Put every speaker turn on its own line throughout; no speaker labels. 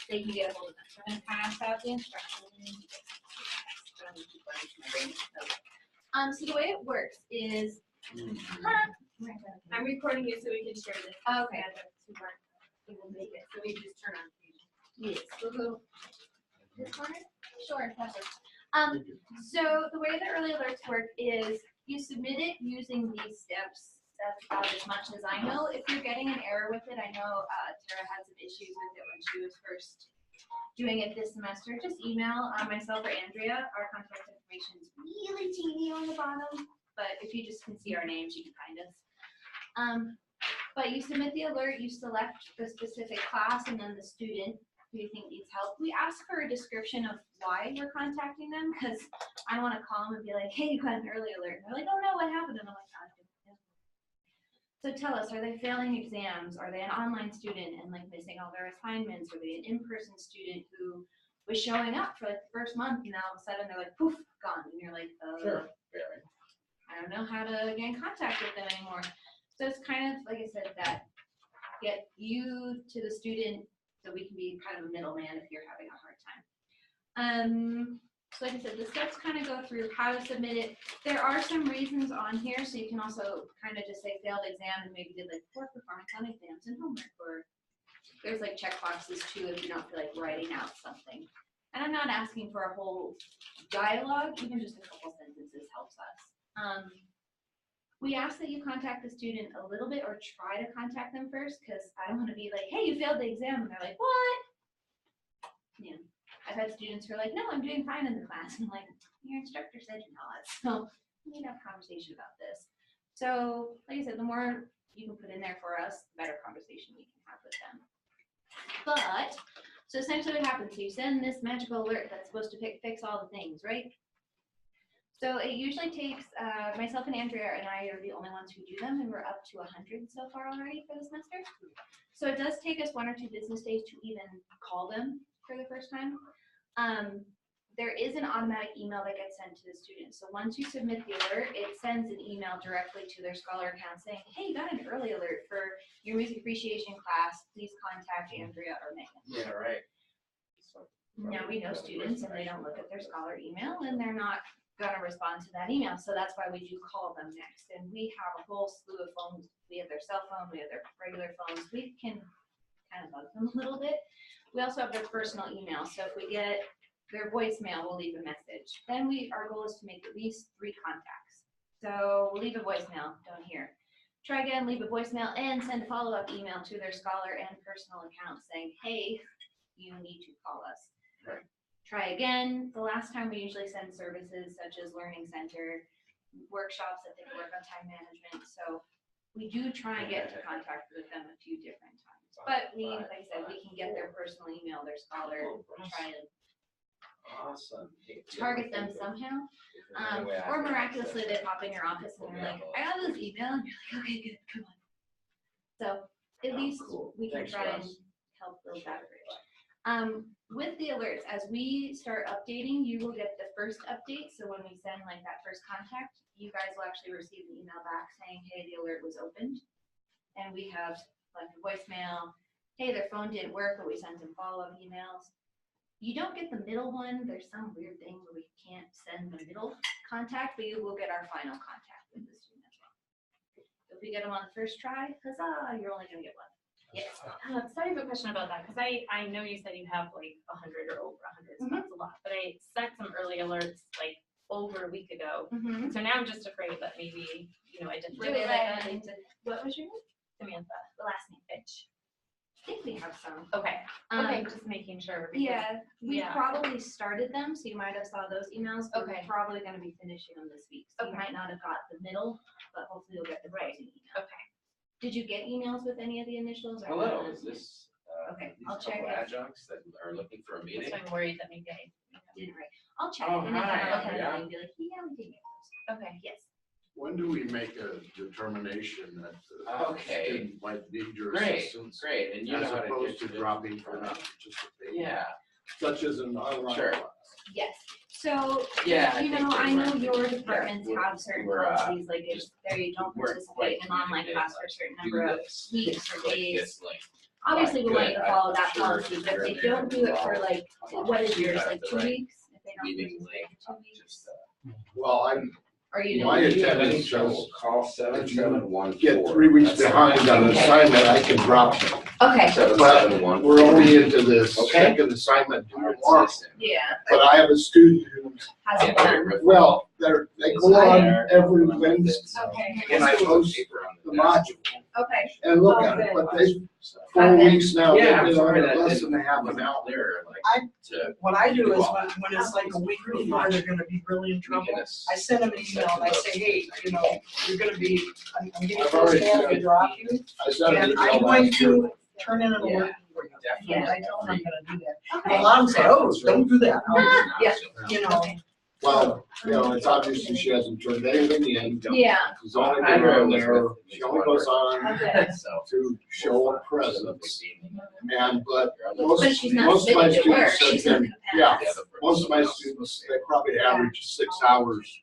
they can get a hold of them. So I'm going to pass out the instructions. So the way it works is, I'm recording you so we can share this. Okay. We will make it, so we just turn on. Yes, we'll go this corner? Sure, that's it. So the way the early alerts work is you submit it using these steps. That's about as much as I know. If you're getting an error with it, I know Tara had some issues with it when she was first doing it this semester. Just email myself or Andrea. Our contact information is really teeny on the bottom, but if you just can see our names, you can find us. But you submit the alert, you select the specific class and then the student who you think needs help. We ask for a description of why you're contacting them, because I don't want to call them and be like, hey, you got an early alert. And they're like, oh no, what happened? And I'm like, I don't know. So tell us, are they failing exams? Are they an online student and like missing all their assignments? Are they an in-person student who was showing up for like the first month and now all of a sudden they're like, poof, gone. And you're like,
Sure.
I don't know how to get in contact with them anymore. So it's kind of, like I said, that get you to the student so we can be kind of a middleman if you're having a hard time. So like I said, the steps kind of go through how to submit it. There are some reasons on here, so you can also kind of just say failed exam and maybe did like poor performance on exams and homework, or there's like check boxes too if you don't feel like writing out something. And I'm not asking for a whole dialogue, even just a couple sentences helps us. We ask that you contact the student a little bit or try to contact them first, because I don't want to be like, hey, you failed the exam, and they're like, what? Yeah. I've had students who are like, no, I'm doing fine in the class. And I'm like, your instructor said you're not. So we need to have a conversation about this. So like I said, the more you can put in there for us, the better conversation we can have with them. But, so essentially what happens, so you send this magical alert that's supposed to fix all the things, right? So it usually takes, myself and Andrea and I are the only ones who do them, and we're up to 100 so far already for the semester. So it does take us 1 or 2 business days to even call them for the first time. There is an automatic email that gets sent to the students. So once you submit the alert, it sends an email directly to their Scholar account saying, hey, you got an early alert for your music appreciation class. Please contact Andrea or Megan.
Yeah, right.
Now we know students and they don't look at their Scholar email and they're not going to respond to that email. So that's why we do call them next. And we have a whole slew of phones. We have their cell phone, we have their regular phones. We can kind of bug them a little bit. We also have their personal email. So if we get their voicemail, we'll leave a message. Then our goal is to make at least 3 contacts. So we'll leave a voicemail, don't hear. Try again, leave a voicemail, and send a follow-up email to their Scholar and personal account saying, hey, you need to call us.
Right.
Try again. The last time we usually send services such as Learning Center, workshops that they can work on time management. So we do try and get into contact with them a few different times. But we, like I said, we can get their personal email, their Scholar, try to target them somehow. Or miraculously they pop in your office and they're like, I got this email, and you're like, okay, good, come on. So at least we can try and help build that bridge. With the alerts, as we start updating, you will get the first update. So when we send like that first contact, you guys will actually receive an email back saying, hey, the alert was opened. And we have like a voicemail, hey, their phone didn't work, but we sent some follow-up emails. You don't get the middle one. There's some weird thing where we can't send the middle contact, but you will get our final contact with the student as well. If we get them on the first try, huzzah, you're only going to get 1. Yes.
Sorry for a question about that, because I know you said you have like 100 or over 100, so that's a lot. But I sent some early alerts like over a week ago, so now I'm just afraid that maybe I didn't do it.
What was your name?
Samantha.
The last name,
Fitch.
I think we have some.
Okay. Okay, just making sure.
Yeah, we probably started them, so you might have saw those emails. But we're probably going to be finishing them this week. So you might not have got the middle, but hopefully you'll get the closing email.
Okay.
Did you get emails with any of the initials? Or
hello, is this
okay,
these
I'll check it.
adjuncts that are looking for a meeting?
So I'm worried that maybe I
didn't write. I'll check
Oh,
it and then
hi.
I'll
Yeah.
and be like, yeah, we did get those.
Okay.
Yes.
When do we make a determination that the
Okay.
student might need your
Great,
assistance?
great, and you
As
know how to
opposed
get
to dropping for not participating?
Yeah,
Such as an online
Sure.
class.
Yes. So,
Yeah, I
you
think
know,
they
I know
were-
your departments
we're-
have certain
we're,
policies, like if
just
they don't
weren't
participate in
quite
an online
communicating
class for a certain number of
do this,
weeks or
click
days.
this link.
obviously we want you to follow that policy, but if they don't do it for like, what is yours, like 2 weeks? If they don't do
Meeting
it
link,
for 2 weeks,
just,
Well, I'm,
or you
my
don't.
attendance shows
call 7714.
get 3 weeks behind on an assignment, I can drop them.
Okay,
7714.
We're only into this
Okay.
second assignment tomorrow,
yeah,
but I have a student who,
hasn't done.
well, they go on every Wednesday
Okay.
and I post the module
Okay,
and look at it, but they, 4
Okay.
weeks now, they've
Yeah, I'm
been
sorry
on
that
less
didn't-
than a half an
wasn't
hour.
clear, like,
I-
to
What I do
do
is
all
when,
that.
when it's like a week before they're gonna be really in trouble, I send them an email and I say, hey, you know, you're gonna be, I'm getting
I've
close
already
to having to
said-
drop you,
I sent an
and
email
I'm going
last year.
to turn in an
Yeah.
alert for you.
Definitely.
And I tell them I'm gonna do that. And
okay.
a lot of them say, oh, don't do that.
Yeah.
You know,
Well, you know, it's obviously she hasn't turned anything in.
Yeah,
She's only
I
been
know
on there,
Elizabeth
she only goes on
okay.
So.
to show a presence. And, but
But
most,
she's not
most of my
submitting to work,
students
she's
have
not
been,
gonna
yeah,
pass.
most of my students, they probably average 6 hours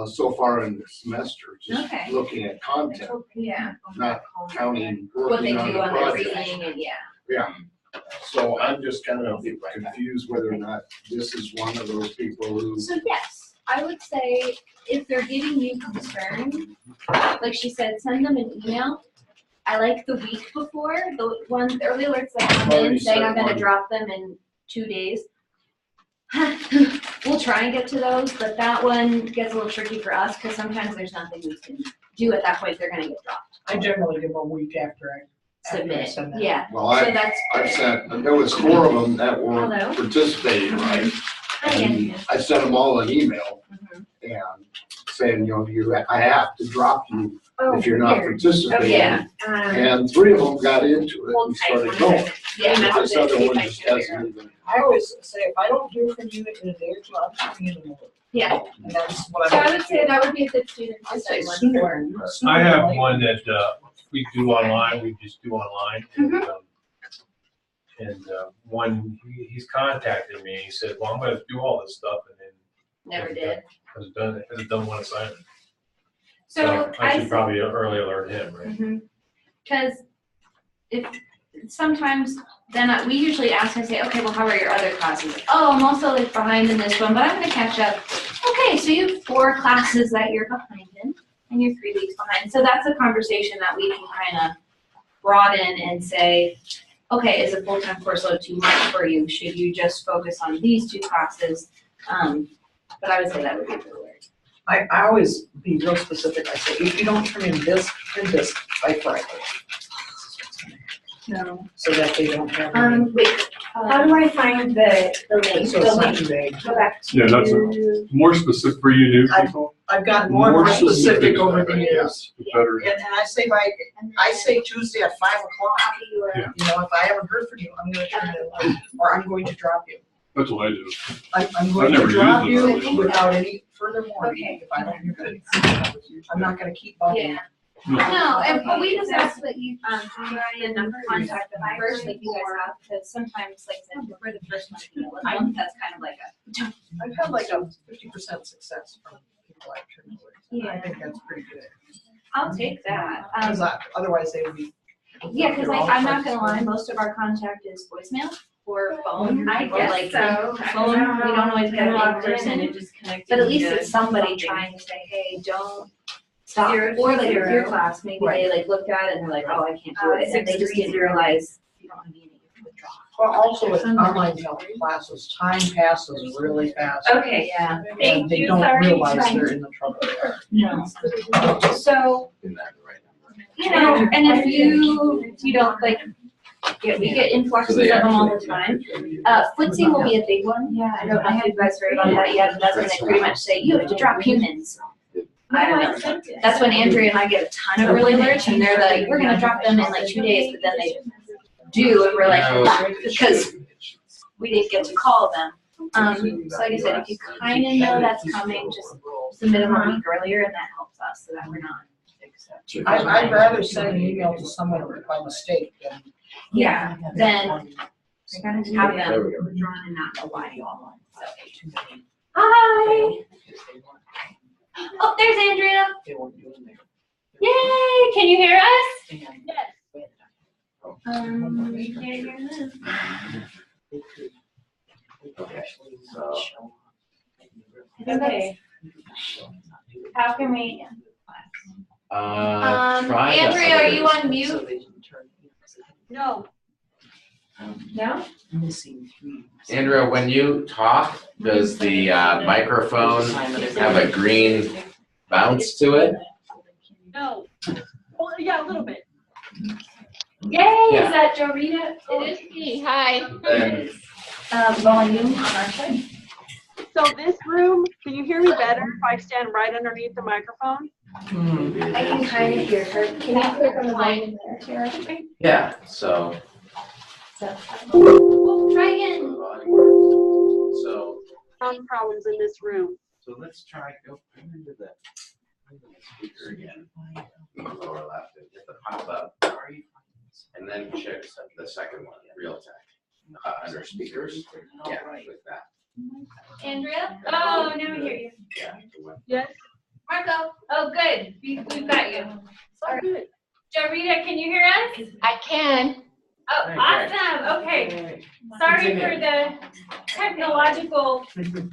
so far in the semester, just
Okay.
looking at content,
Yeah,
not counting
what they
working
do
on the
on their
project.
reading and yeah.
Yeah, so I'm just kind of confused whether or not this is one of those people who,
So yes, I would say if they're giving you concern, like she said, send them an email. I like the week before, the early alerts that come in
Already
saying
sent
I'm gonna
one.
drop them in 2 days. We'll try and get to those, but that one gets a little tricky for us because sometimes there's nothing we can do at that point, they're gonna get dropped.
I generally give a week after I
Submit,
send that.
yeah,
well,
so
I've
that's.
sent, and there was 4 of them that were
Hello?
participating, right?
Hi,
And
Anthony.
I sent them all an email
Mhm.
and saying, you know, I have to drop you
Oh,
if you're not
weird.
participating.
Yeah.
And 3 of them got into it and started going.
Yeah,
But this other one
I
just
can
hasn't even.
I always say, if I don't hear from you in a day or two, I'm sending you an alert.
Yeah,
And that's what
so
I.
I would say that would be a good student
I
to
say
send one
sooner.
for.
sooner
I
than
have
later.
one that, we do online, we just do online. And one, he's contacted me, he said, well, I'm gonna do all this stuff, and then.
Never did.
Hasn't done one assignment.
So
I should probably early alert him, right?
Because if, sometimes then we usually ask and say, okay, well, how are your other classes? Oh, I'm also like behind in this one, but I'm gonna catch up. Okay, so you have 4 classes that you're behind in, and you're 3 weeks behind. So that's a conversation that we can kind of broaden and say, okay, is a full-time course load too much for you? Should you just focus on these 2 classes? But I would say that would be the word.
I always be real specific. I say, if you don't turn in this and this by Friday.
No.
So that they don't have. any-
Wait, how do I find the link?
So
The
it's not
link,
too vague.
go back to.
Yeah, that's More specific for you new people,
I've gotten more and more specific over the years.
the better.
And I say I say Tuesday at 5 o'clock.
Yeah.
You know, if I haven't heard from you, I'm gonna turn it in, or I'm going to drop you.
That's what I do.
I'm going
never
to
used
drop
it
you
early.
without any further warning
Okay.
if I don't hear from you. I'm not gonna keep bugging.
Yeah. No, but we just ask that you, try and contact them first, like you guys have, because sometimes, like, I said, for the first month, that's kind of like a.
I've had like a 50% success from people I've turned away.
Yeah.
I think that's pretty good.
I'll take that.
Because otherwise they would be.
Yeah, because I'm not gonna lie, most of our contact is voicemail or phone.
I
or
guess
like
so.
Phone, we don't always get it in person,
and just connecting.
but at least
to
it's somebody
something.
trying to say, hey, don't stop.
0
Or like
to
your
0.
class, maybe they like looked at it and they're like, oh, I can't do it, and they just didn't
630.
realize you don't want to be in a withdrawal.
Well, also with online classes, time passes really fast.
Okay, yeah.
And
Thank
they
you,
don't
sorry.
realize they're in the trouble they are.
No. So,
In that the right number.
you know, and if you don't like, we get influxes
So
of
they
them all the
actually
time.
contribute.
Footsie will be a big one. Yeah, I don't know if you guys heard about that yet, but that's when they pretty much say, you have to drop humans. I don't know. That's when Andrea and I get a ton of early alerts and they're like, we're gonna drop them in like 2 days, but then they do, and we're like, because we didn't get to call them. So like I said, if you kind of know that's coming, just submit them a week earlier and that helps us so that we're not.
I'd rather send an email to someone by mistake than.
Yeah, then have them withdrawn and not know why. Hi. Oh, there's Andrea. Yay, can you hear us? You can't hear them.
Okay, so,
Okay. How can we?
try the
Andrea, are
other-
you on mute?
No.
No?
Andrea, when you talk, does the microphone have a green bounce to it?
No. Well, yeah, a little bit.
Yay,
Yeah.
is that Jorita?
It is me, hi.
Then
Volume on our side.
So this room, can you hear me better if I stand right underneath the microphone?
I can kind of hear her. Can you click on the volume there, Tara?
yeah, so.
Try again.
So,
Sound problems in this room.
so let's try, go into the speaker again. Lower left, and hit the pop up. And then check the second one, real tech, under speakers. Yeah, with that.
Andrea?
Oh, now I hear you.
Yeah.
Yes?
Marco?
Oh, good. We've got you.
So good.
Jorita, can you hear us?
I can.
Oh,
Great.
awesome. Okay. Sorry for the technological,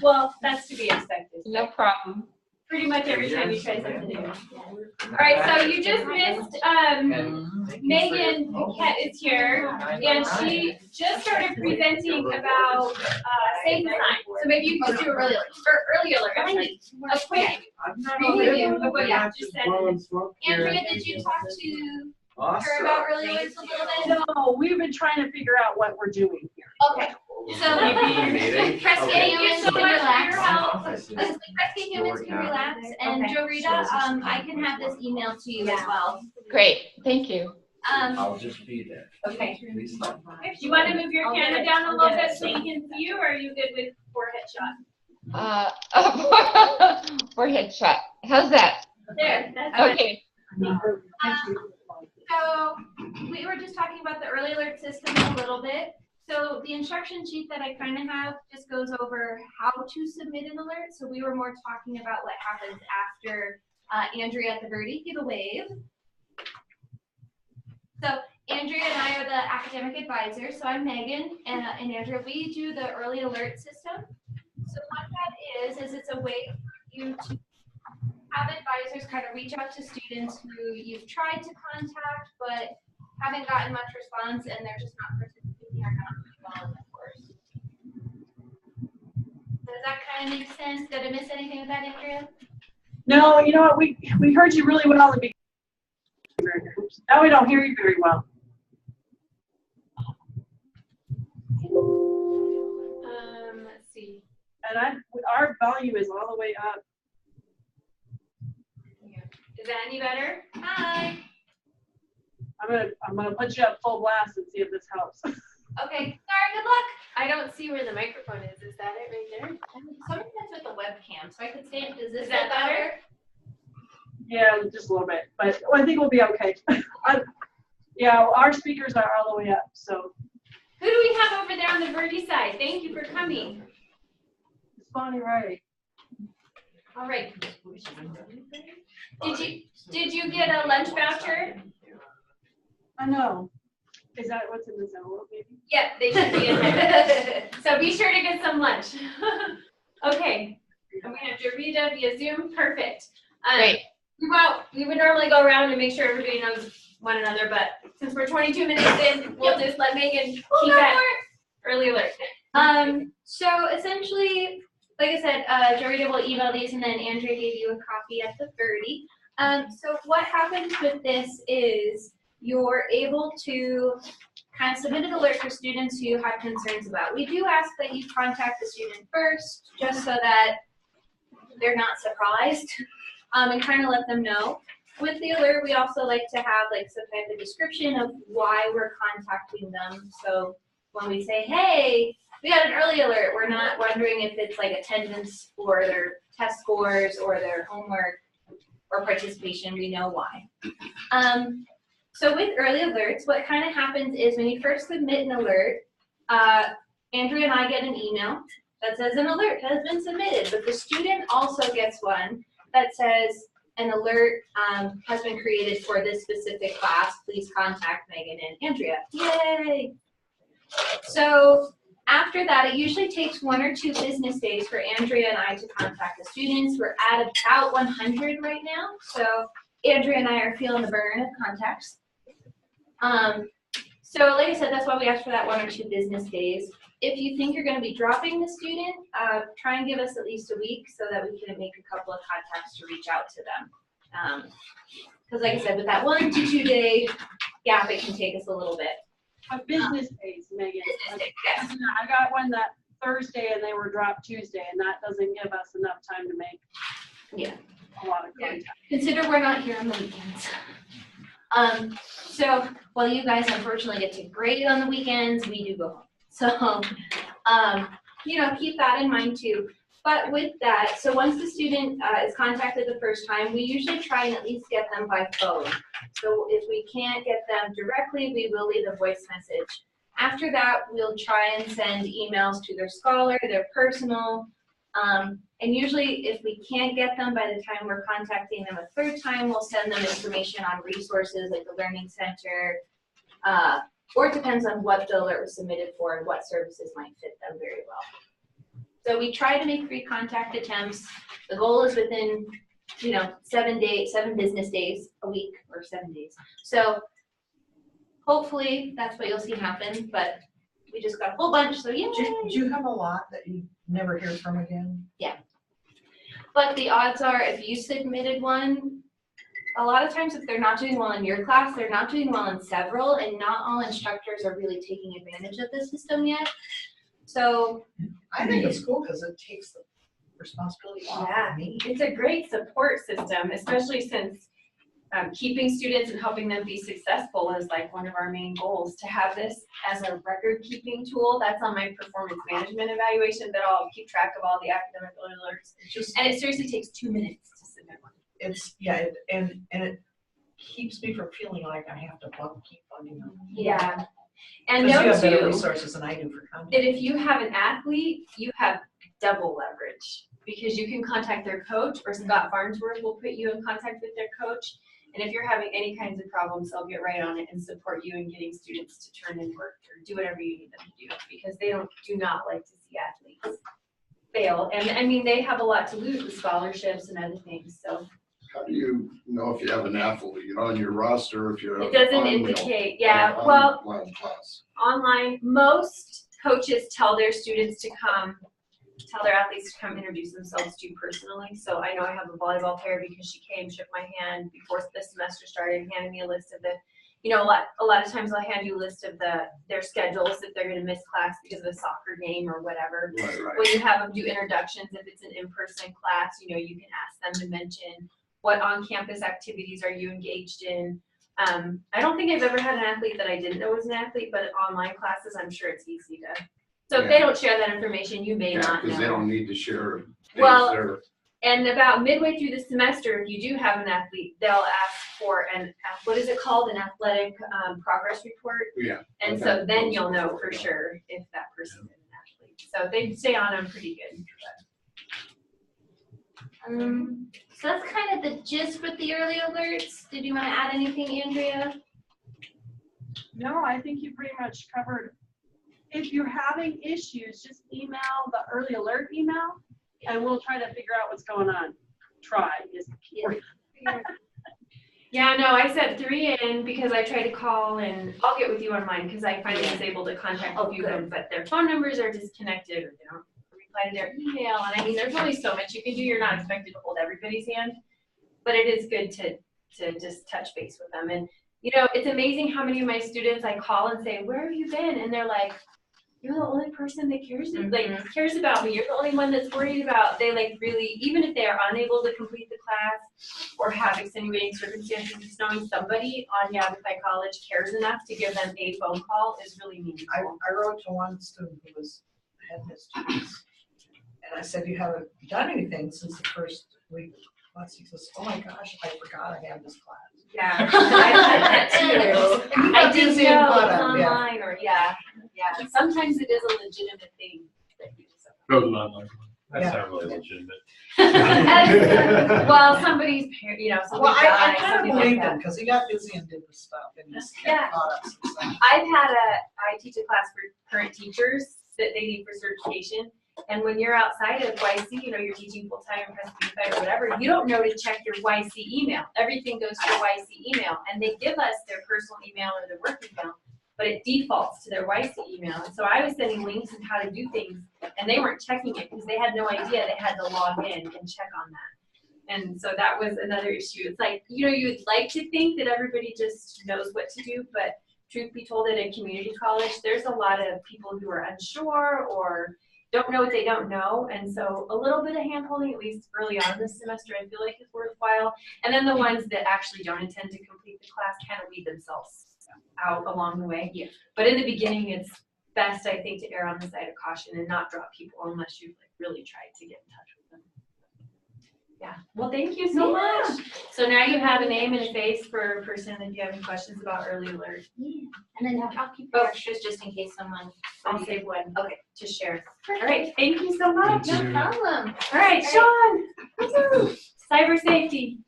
well, that's to be expected.
No problem.
Pretty much every time you try something new. All right, so you just missed, Megan is here, and she just started presenting about, safe design. So maybe you can do a really, early alert, a quick review of what you just said.
Andrea, did you talk to her about early alerts a little bit?
No, we've been trying to figure out what we're doing here.
Okay. So Prescott humans can relax. Prescott humans can relax, and
Okay.
Jorita, I can have this email to you as well.
Great, thank you.
I'll just be there.
Okay.
Please don't.
Do you want to move your camera down a little bit so you can see you, or are you good with forehead shot?
Forehead shot. How's that?
There, that's it.
Okay.
So we were just talking about the early alert system a little bit. So the instruction sheet that I kind of have just goes over how to submit an alert. So we were more talking about what happens after Andrea at the Verdi give a wave. So Andrea and I are the academic advisors. So I'm Megan and Andrea. We do the early alert system. So what that is it's a way for you to have advisors kind of reach out to students who you've tried to contact but haven't gotten much response, and they're just not participating or not doing well in the course. Does that kind of make sense? Did I miss anything with that, Andrea?
No, you know what, we heard you really well at the beginning. Now we don't hear you very well.
Let's see.
And our volume is all the way up.
Is that any better?
Hi.
I'm gonna put you up full blast and see if this helps.
Okay. Sorry. Good luck.
I don't see where the microphone is. Is that it right there?
Something that's with the webcam, so I could stand. Is this
Is that better?
Yeah, just a little bit, but I think we'll be okay. Yeah, our speakers are all the way up, so.
Who do we have over there on the Verdi side? Thank you for coming.
It's Bonnie Wright.
All right. Did you get a lunch voucher?
I know. Is that what's in this envelope, maybe?
Yeah, they should be in there. So be sure to get some lunch. Okay. I'm gonna have to read it via Zoom. Perfect.
Great.
We would normally go around and make sure everybody knows one another, but since we're 22 minutes in, we'll just let Megan keep that early alert.
So essentially, like I said, Jorita will email these, and then Andrea gave you a copy at the Verdi. So what happens with this is you're able to kind of submit an alert for students who have concerns about. We do ask that you contact the student first, just so that they're not surprised, and kind of let them know. With the alert, we also like to have like some type of description of why we're contacting them. So when we say, hey, we got an early alert, we're not wondering if it's like attendance or their test scores or their homework or participation. We know why. So with early alerts, what kind of happens is when you first submit an alert, Andrea and I get an email that says an alert has been submitted, but the student also gets one that says an alert has been created for this specific class. Please contact Megan and Andrea. Yay! So after that, it usually takes 1 or 2 business days for Andrea and I to contact the students. We're at about 100 right now. So Andrea and I are feeling the burn of contacts. So like I said, that's why we asked for that 1 or 2 business days. If you think you're going to be dropping the student, try and give us at least a week so that we can make a couple of contacts to reach out to them. Because like I said, with that 1 to 2 day gap, it can take us a little bit.
Business days, Megan.
Yes.
I got one that Thursday and they were dropped Tuesday, and that doesn't give us enough time to make a lot of contact.
Consider we're not here on the weekends. So while you guys unfortunately get to grade on the weekends, we do go home. So, you know, keep that in mind too. But with that, so once the student is contacted the first time, we usually try and at least get them by phone. So if we can't get them directly, we will leave a voice message. After that, we'll try and send emails to their scholar, their personal, and usually if we can't get them by the time we're contacting them a 3rd time, we'll send them information on resources like the Learning Center, or it depends on what the alert was submitted for and what services might fit them very well. So we try to make 3 contact attempts. The goal is within, you know, 7 business days a week, or 7 days. So hopefully that's what you'll see happen, but we just got a whole bunch, so yeah.
Do you have a lot that you never hear from again?
Yeah. But the odds are if you submitted one, a lot of times if they're not doing well in your class, they're not doing well in several, and not all instructors are really taking advantage of the system yet. So
I think it's cool because it takes the responsibility off of me.
It's a great support system, especially since keeping students and helping them be successful is like one of our main goals. To have this as a record keeping tool, that's on my performance management evaluation, that I'll keep track of all the academic alerts. And it seriously takes 2 minutes to submit one.
It's, and it keeps me from feeling like I have to keep bugging them.
Yeah. And
Because you
know
have better
too,
resources than I do for content.
that if you have an athlete, you have double leverage, because you can contact their coach, or Scott Farnsworth will put you in contact with their coach. And if you're having any kinds of problems, they'll get right on it and support you in getting students to turn in work or do whatever you need them to do, because they do not like to see athletes fail. And I mean, they have a lot to lose with scholarships and other things, so.
How do you know if you have an athlete on your roster, if you're?
It doesn't indicate, well,
Class.
online, most coaches tell their students to come, tell their athletes to come introduce themselves to you personally. So I know I have a volleyball player because she came, shook my hand before the semester started, handed me a list of the, you know, a lot of times I'll hand you a list of their schedules if they're gonna miss class because of a soccer game or whatever.
Right.
When you have them do introductions, if it's an in-person class, you know, you can ask them to mention what on-campus activities are you engaged in. I don't think I've ever had an athlete that I didn't know was an athlete, but online classes, I'm sure it's easy to. So if they don't share that information, you may not know.
Because they don't need to share.
Well, and about midway through the semester, if you do have an athlete, they'll ask for what is it called? An athletic progress report.
Yeah.
And so then you'll know for sure if that person is an athlete. So they stay on them pretty good.
So that's kind of the gist with the early alerts. Did you want to add anything, Andrea?
No, I think you pretty much covered. If you're having issues, just email the early alert email, and we'll try to figure out what's going on. Try is the key word.
Yeah, no, I set 3 in because I tried to call, and I'll get with you on mine because I finally was able to contact a few of them, but their phone numbers are disconnected, or they don't reply to their email. And I mean, there's only so much you can do. You're not expected to hold everybody's hand, but it is good to just touch base with them. And you know, it's amazing how many of my students I call and say, "Where have you been?" And they're like, "You're the only person that cares about me. You're the only one that's worried about." They like really, even if they are unable to complete the class or have extenuating circumstances, just knowing somebody on Yavapai College cares enough to give them a phone call is really meaningful.
I wrote to one student who had his students, and I said, "You haven't done anything since the first week of class." He says, "Oh my gosh, I forgot I have this class."
Yeah, I said that too. I didn't
busy
know
and
it was
caught up, yeah.
online, or yeah. Sometimes it is a legitimate thing that you just.
Goes online. That's
Yeah.
not really legitimate.
Well, somebody's, somebody
Well, I
died,
kind of
something like
believed
that.
him, because he got busy and did the stuff, and just
Yeah.
kept caught up some stuff.
I teach a class for current teachers that they need for certification. And when you're outside of YC, you're teaching full-time or or whatever, you don't know to check your YC email. Everything goes to your YC email, and they give us their personal email or their work email, but it defaults to their YC email. And so I was sending links on how to do things, and they weren't checking it because they had no idea they had to log in and check on that. And so that was another issue. It's like, you'd like to think that everybody just knows what to do, but truth be told, at a community college, there's a lot of people who are unsure or don't know what they don't know. And so a little bit of hand-holding, at least early on this semester, I feel like is worthwhile. And then the ones that actually don't intend to complete the class kind of weed themselves out along the way.
Yeah.
But in the beginning, it's best, I think, to err on the side of caution and not drop people unless you've really tried to get in touch with them. Yeah. Well, thank you so much. So now you have a name and a face for a person if you have any questions about early alert.
Yeah. And then I'll keep the extras just in case someone.
I'll save one.
Okay.
To share. All right. Thank you so much.
No problem.
All right, Sean. Woo-hoo. Cyber safety.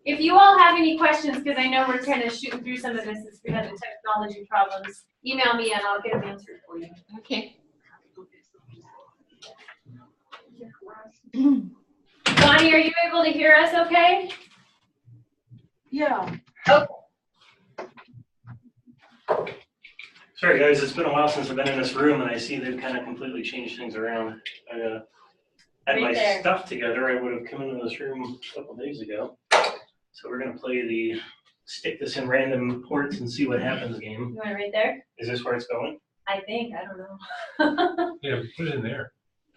If you all have any questions, because I know we're kind of shooting through some of this as we have the technology problems, email me and I'll get them answered for you.
Okay.
Bonnie, are you able to hear us okay?
Yeah.
Sorry guys, it's been a while since I've been in this room and I see they've kind of completely changed things around. I had
Right
my
there.
stuff together, I would have come into this room a couple days ago. So we're gonna play the stick this in random ports and see what happens game.
You want it right there?
Is this where it's going?
I think, I don't know.
Yeah, put it in there.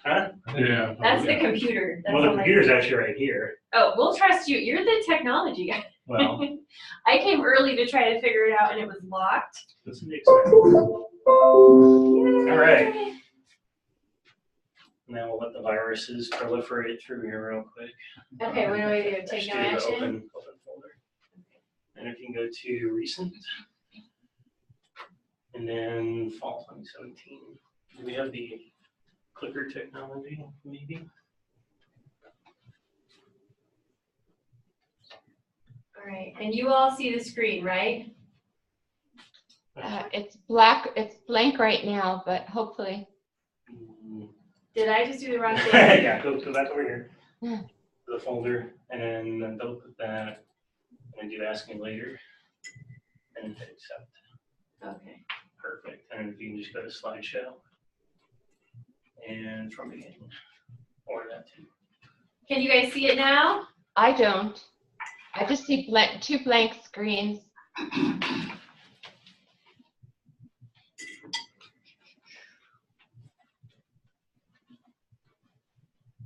Huh?
Yeah.
That's the computer. That's
Well, the
all I-
computer's actually right here.
Oh, we'll trust you. You're the technology guy.
Well,
I came early to try to figure it out and it was locked.
that's to be expected. All right. Now we'll let the viruses proliferate through here real quick.
Okay, what do I do?
Just
Take
do
no
the
action?
open folder. And if you can go to recent. And then fall 2017. Do we have the clicker technology, maybe?
All right, and you all see the screen, right?
It's black, it's blank right now, but hopefully.
Did I just do the wrong thing?
Yeah, go back over here.
Yeah.
The folder, and then double click that, and do ask me later. And hit accept.
Okay.
Perfect. And if you can just go to slideshow. And from beginning. Or that too.
Can you guys see it now?
I don't. I just see two blank screens.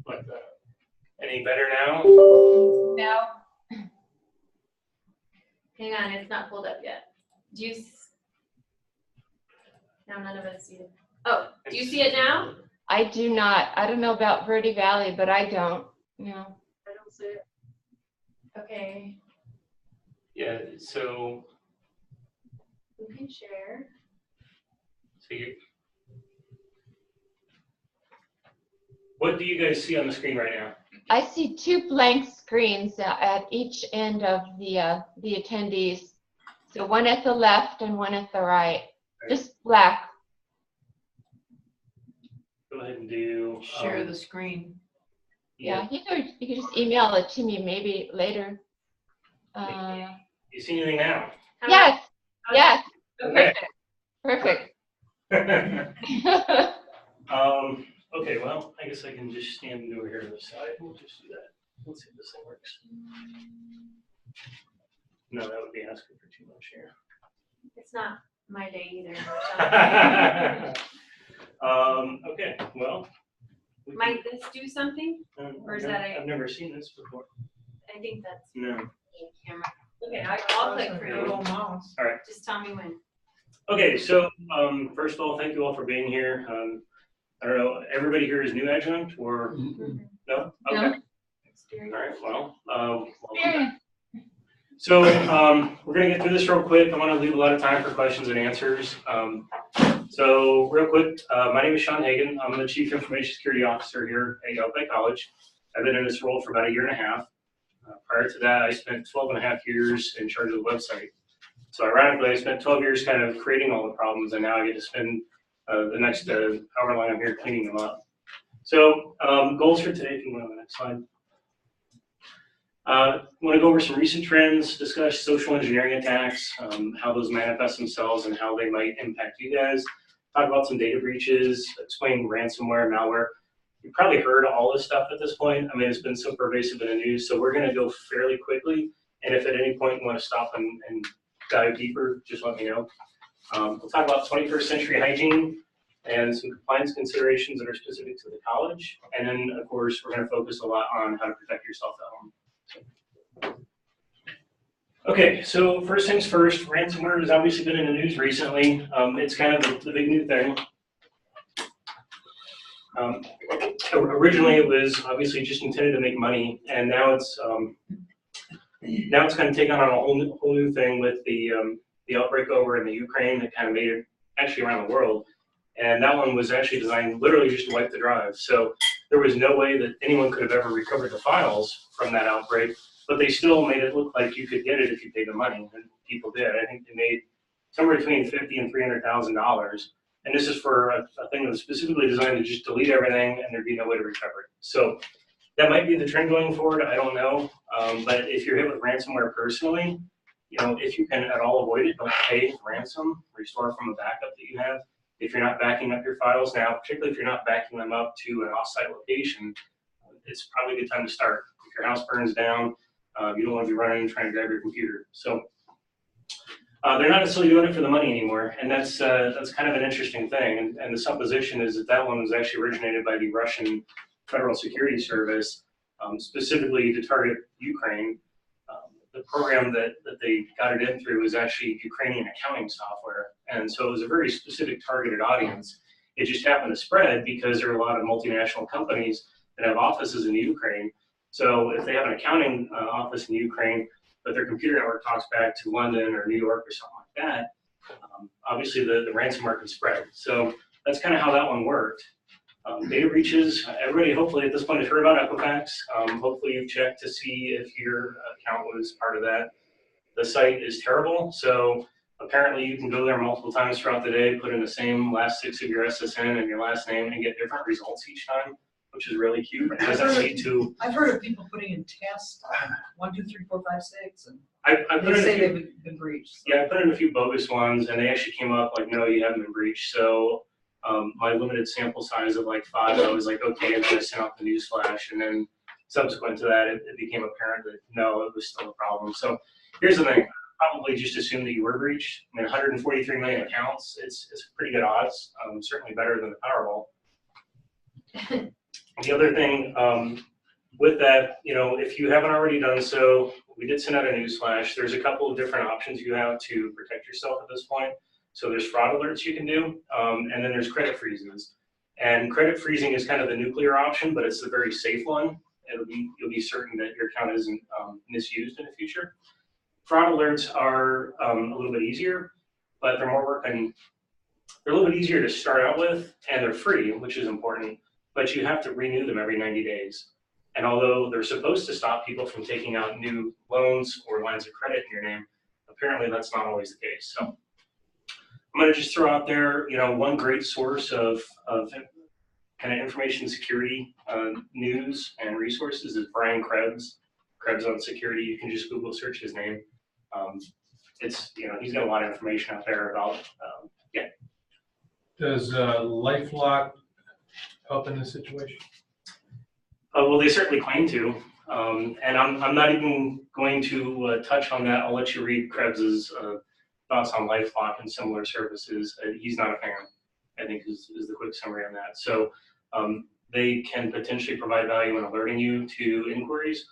Like that. Any better now?
No. Hang on, it's not pulled up yet. Do you? No, none of us see it. Oh, do you see it now?
I do not. I don't know about Verde Valley, but I don't. No.
I don't see it.
Okay,
Yeah, so
we can share.
What do you guys see on the screen right now?
I see two blank screens at each end of the attendees. So one at the left and one at the right. Just black.
Go ahead and do.
Share the screen.
Yeah, you could just email it to me maybe later.
You see anything now?
Yes, yes,
Okay.
perfect.
Okay, well, I guess I can just stand over here to the side. We'll just do that. Let's see if this thing works. No, that would be asking for too much here.
It's not my day either.
Okay, well. we can-
Might this do something? or is that a-
I've never seen this before.
I think that's
No.
the camera. Okay, I'll click for you.
Little mouse.
Just tell me when.
Okay, so, first of all, thank you all for being here. I don't know, everybody here is new adjunct or, no? Okay.
No.
All right, well, welcome back.
Experience.
So we're gonna get through this real quick. I want to leave a lot of time for questions and answers. So real quick, my name is Sean Hagan. I'm the Chief Information Security Officer here at Yale Bay College. I've been in this role for about 1.5 years. Prior to that, I spent 12.5 years in charge of the website. So ironically, I spent 12 years kind of creating all the problems, and now I get to spend the next however long I'm here cleaning them up. So goals for today, if you want to go to the next slide. I want to go over some recent trends, discuss social engineering attacks, how those manifest themselves and how they might impact you guys. Talk about some data breaches, explain ransomware, malware. You've probably heard all this stuff at this point. I mean, it's been so pervasive in the news, so we're going to go fairly quickly. And if at any point you want to stop and dive deeper, just let me know. We'll talk about 21st century hygiene and some compliance considerations that are specific to the college. And then, of course, we're going to focus a lot on how to protect yourself at home. Okay, so first things first, ransomware has obviously been in the news recently. It's kind of the big new thing. Originally, it was obviously just intended to make money, and now it's kind of taken on a whole new thing with the outbreak over in the Ukraine that kind of made it actually around the world. And that one was actually designed literally just to wipe the drive. So there was no way that anyone could have ever recovered the files from that outbreak, but they still made it look like you could get it if you paid the money, and people did. I think they made somewhere between $50,000 and $300,000. And this is for a thing that was specifically designed to just delete everything and there'd be no way to recover it. So that might be the trend going forward, I don't know. But if you're hit with ransomware personally, you know, if you can at all avoid it, don't pay ransom, restore from a backup that you have. If you're not backing up your files now, particularly if you're not backing them up to an offsite location, it's probably a good time to start. If your house burns down, you don't want to be running and trying to grab your computer. So they're not necessarily doing it for the money anymore, and that's kind of an interesting thing. And the supposition is that that one was actually originated by the Russian Federal Security Service, specifically to target Ukraine. The program that they got it in through was actually Ukrainian accounting software, and so it was a very specific targeted audience. It just happened to spread because there are a lot of multinational companies that have offices in Ukraine. So if they have an accounting office in Ukraine, but their computer network talks back to London or New York or something like that, obviously the ransomware can spread. So that's kind of how that one worked. Data breaches, everybody hopefully at this point has heard about Equifax. Hopefully you've checked to see if your account was part of that. The site is terrible, so apparently you can go there multiple times throughout the day, put in the same last 6 of your SSN and your last name and get different results each time, which is really cute. It doesn't lead to.
I've heard of people putting in tests, 1, 2, 3, 4, 5, 6, and
I
they say they've been breached. So.
Yeah, I put in a few bogus ones, and they actually came up like, no, you haven't been breached. So my limited sample size of like 5, I was like, okay, I'm going to send out the news flash, and then subsequent to that, it became apparent that no, it was still a problem. So here's the thing. Probably just assume that you were breached. I mean, 143 million accounts, it's pretty good odds, certainly better than the Powerball. The other thing with that, you know, if you haven't already done so, we did send out a news flash. There's a couple of different options you have to protect yourself at this point. So there's fraud alerts you can do, and then there's credit freezes. And credit freezing is kind of the nuclear option, but it's the very safe one. You'll be certain that your account isn't misused in the future. Fraud alerts are a little bit easier, but they're more work and they're a little bit easier to start out with, and they're free, which is important, but you have to renew them every 90 days. And although they're supposed to stop people from taking out new loans or lines of credit in your name, apparently that's not always the case. So I'm going to just throw out there, you know, one great source of kind of information security news and resources is Brian Krebs. Krebs on security. You can just Google search his name. It's, you know, he's got a lot of information out there about, yeah.
Does LifeLock help in this situation?
Well, they certainly claim to, and I'm not even going to touch on that. I'll let you read Krebs's thoughts on LifeLock and similar services. He's not a fan, I think is the quick summary on that. So they can potentially provide value in alerting you to inquiries,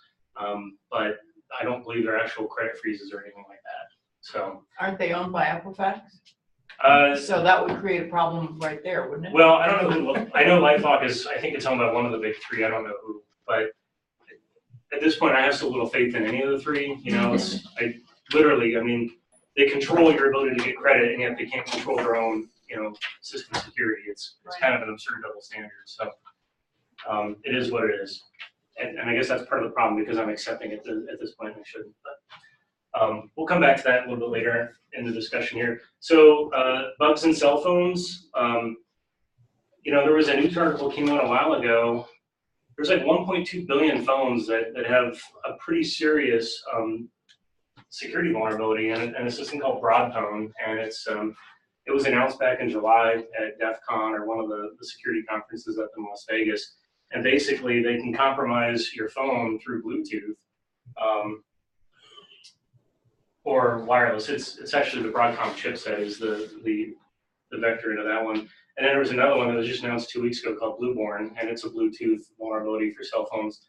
but I don't believe they're actual credit freezes or anything like that. So
aren't they owned by Equifax? So that would create a problem right there, wouldn't it?
Well, I don't know who. I know LifeLock is. I think it's owned by one of the big three. I don't know who, but at this point, I have so little faith in any of the three. You know, I mean, they control your ability to get credit, and yet they can't control their own, you know, system security. It's kind of an absurd double standard. So it is what it is. And I guess that's part of the problem because I'm accepting it at this point. I shouldn't. But we'll come back to that a little bit later in the discussion here. So bugs in cell phones. You know, there was a news article came out a while ago. There's like 1.2 billion phones that have a pretty serious security vulnerability, and a system called Broadphone, and it was announced back in July at DEF CON, or one of the security conferences up in Las Vegas. And basically, they can compromise your phone through Bluetooth or wireless. It's actually the Broadcom chipset is the vector into that one. And then there was another one that was just announced 2 weeks ago called Blueborn, and it's a Bluetooth vulnerability for cell phones.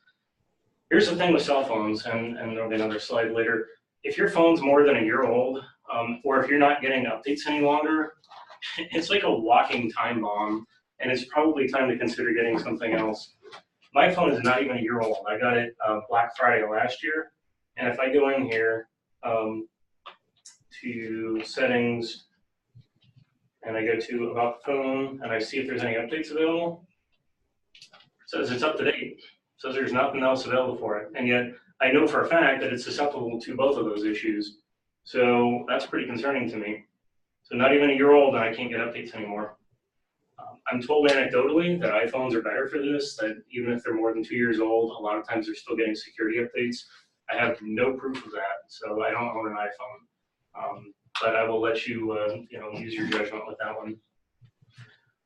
Here's the thing with cell phones, and there'll be another slide later. If your phone's more than a year old, or if you're not getting updates any longer, it's like a walking time bomb, and it's probably time to consider getting something else. My phone is not even a year old. I got it Black Friday last year, and if I go in here to settings, and I go to about the phone, and I see if there's any updates available, it says it's up to date. It says there's nothing else available for it, and yet I know for a fact that it's susceptible to both of those issues. So that's pretty concerning to me. So not even a year old and I can't get updates anymore. I'm told anecdotally that iPhones are better for this, that even if they're more than 2 years old, a lot of times they're still getting security updates. I have no proof of that, so I don't own an iPhone. But I will let you, you know, use your judgment with that one.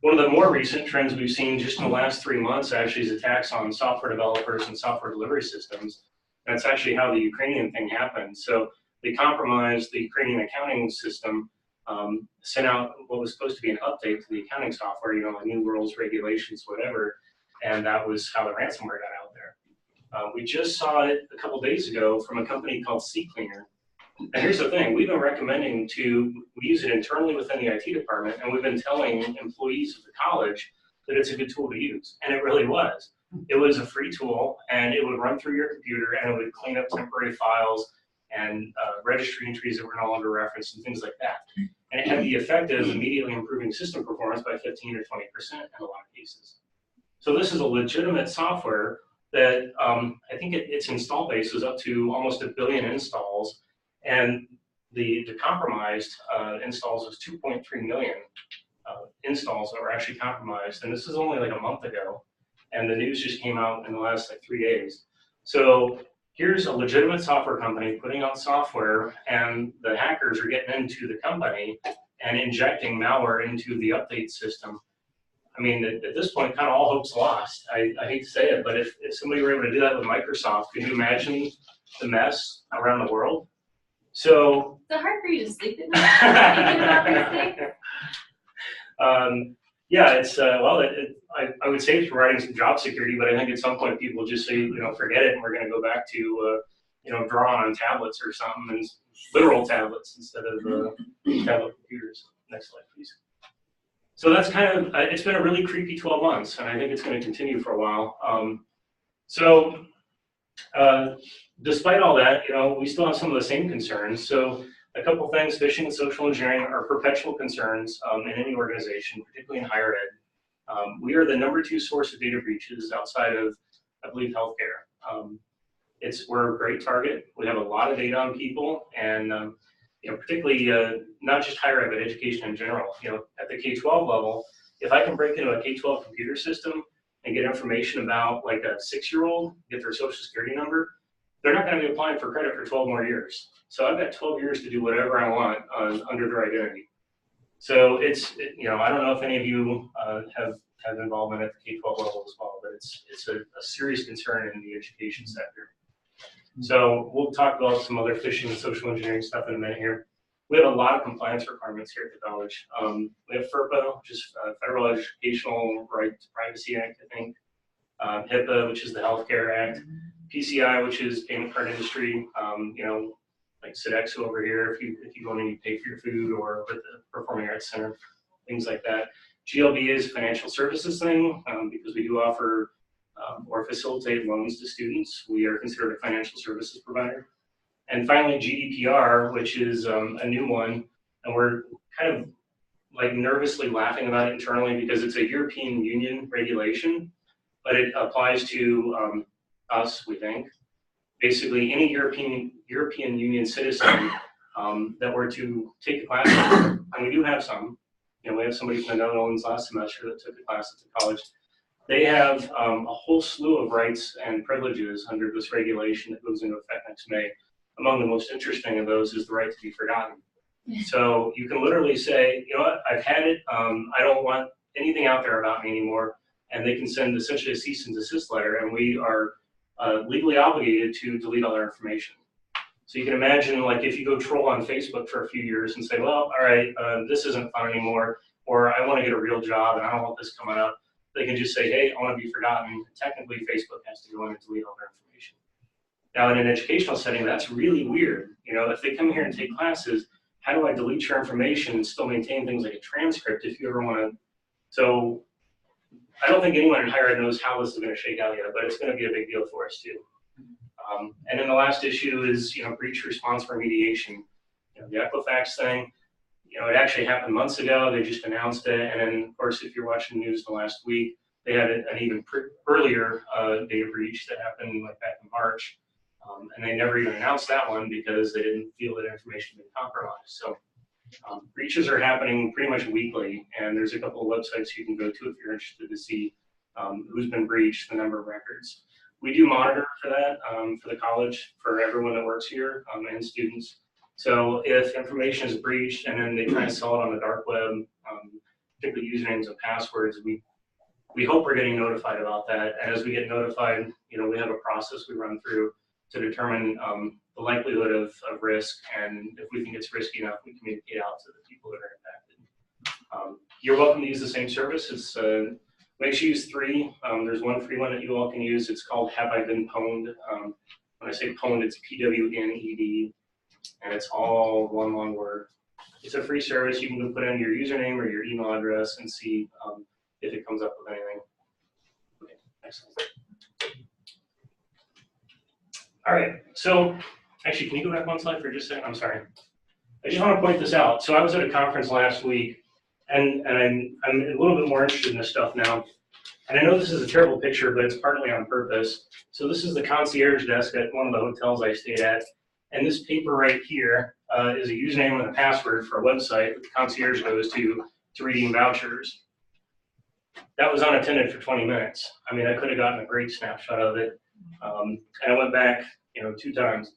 One of the more recent trends we've seen just in the last 3 months actually is attacks on software developers and software delivery systems. That's actually how the Ukrainian thing happened. So they compromised the Ukrainian accounting system, sent out what was supposed to be an update to the accounting software, you know, like new rules, regulations, whatever, and that was how the ransomware got out there. We just saw it a couple days ago from a company called CCleaner. And here's the thing, we've been recommending we use it internally within the IT department, and we've been telling employees of the college that it's a good tool to use, and it really was. It was a free tool, and it would run through your computer, and it would clean up temporary files and registry entries that were no longer referenced and things like that. And it had the effect of immediately improving system performance by 15 or 20% in a lot of cases. So this is a legitimate software that I think its install base was up to almost 1 billion installs, and the compromised installs was 2.3 million installs that were actually compromised. And this is only like a month ago, and the news just came out in the last like 3 days. So here's a legitimate software company putting out software, and the hackers are getting into the company and injecting malware into the update system. I mean, at this point, kind of all hope's lost. I hate to say it, but if somebody were able to do that with Microsoft, can you imagine the mess around the world? So
is it hard for you to sleep at night thinking about this thing?
Yeah, it's well, I would say it's providing some job security, but I think at some point people just say, you know, forget it, and we're going to go back to you know, drawing on tablets or something, and literal tablets instead of tablet computers. Next slide, please. So that's kind of it's been a really creepy 12 months, and I think it's going to continue for a while. Despite all that, you know, we still have some of the same concerns. So a couple things: phishing and social engineering are perpetual concerns in any organization, particularly in higher ed. We are the #2 source of data breaches outside of, I believe, healthcare. We're a great target. We have a lot of data on people, and you know, particularly not just higher ed, but education in general. You know, at the K-12 level, if I can break into a K-12 computer system and get information about like a 6-year-old, get their social security number, they're not going to be applying for credit for 12 more years. So I've got 12 years to do whatever I want under their identity. So you know, I don't know if any of you have involvement at the K-12 level as well, but it's a serious concern in the education sector. So we'll talk about some other phishing and social engineering stuff in a minute here. We have a lot of compliance requirements here at the college. We have FERPA, which is Federal Educational Right to Privacy Act, I think. HIPAA, which is the Healthcare Act. PCI, which is payment card industry. You know, like Sodexo over here, if you go in and you pay for your food, or with the Performing Arts Center, things like that. GLB is a financial services thing, because we do offer or facilitate loans to students. We are considered a financial services provider. And finally, GDPR, which is a new one, and we're kind of like nervously laughing about it internally because it's a European Union regulation, but it applies to us, we think. Basically, any European Union citizen that were to take a class, and we do have some, you know, we have somebody from the Netherlands last semester that took a class at the college. They have a whole slew of rights and privileges under this regulation that goes into effect next May. Among the most interesting of those is the right to be forgotten. So you can literally say, you know what, I've had it, I don't want anything out there about me anymore, and they can send essentially a cease and desist letter, and we are legally obligated to delete all their information. So you can imagine, like, if you go troll on Facebook for a few years and say, well, all right, this isn't fun anymore, or I want to get a real job and I don't want this coming up, they can just say, hey, I want to be forgotten. Technically, Facebook has to go in and delete all their information. Now, in an educational setting, that's really weird. You know, if they come here and take classes, how do I delete your information and still maintain things like a transcript if you ever want to? So I don't think anyone in higher ed knows how this is going to shake out yet, but it's going to be a big deal for us too. And then the last issue is, you know, breach response remediation. You know, the Equifax thing, you know, it actually happened months ago. They just announced it. And then, of course, if you're watching the news the last week, they had an even earlier data breach that happened like back in March. And they never even announced that one because they didn't feel that information had been compromised. So breaches are happening pretty much weekly. And there's a couple of websites you can go to if you're interested to see who's been breached, the number of records. We do monitor for that for the college, for everyone that works here and students. So if information is breached and then they try to sell it on the dark web, particularly usernames and passwords, we hope we're getting notified about that. And as we get notified, you know, we have a process we run through to determine the likelihood of risk. And if we think it's risky enough, we communicate out to the people that are impacted. You're welcome to use the same service. It's make sure you use 3. There's one free one that you all can use. It's called Have I Been Pwned? When I say pwned, it's PWNED, and it's all one long word. It's a free service. You can go put in your username or your email address and see if it comes up with anything. Okay, excellent. All right, so actually, can you go back one slide for just a second? I'm sorry. I just want to point this out. So I was at a conference last week, and I'm a little bit more interested in this stuff now. And I know this is a terrible picture, but it's partly on purpose. So this is the concierge desk at one of the hotels I stayed at. And this paper right here is a username and a password for a website that the concierge goes to redeem vouchers. That was unattended for 20 minutes. I mean, I could have gotten a great snapshot of it. And I went back, you know, 2 times.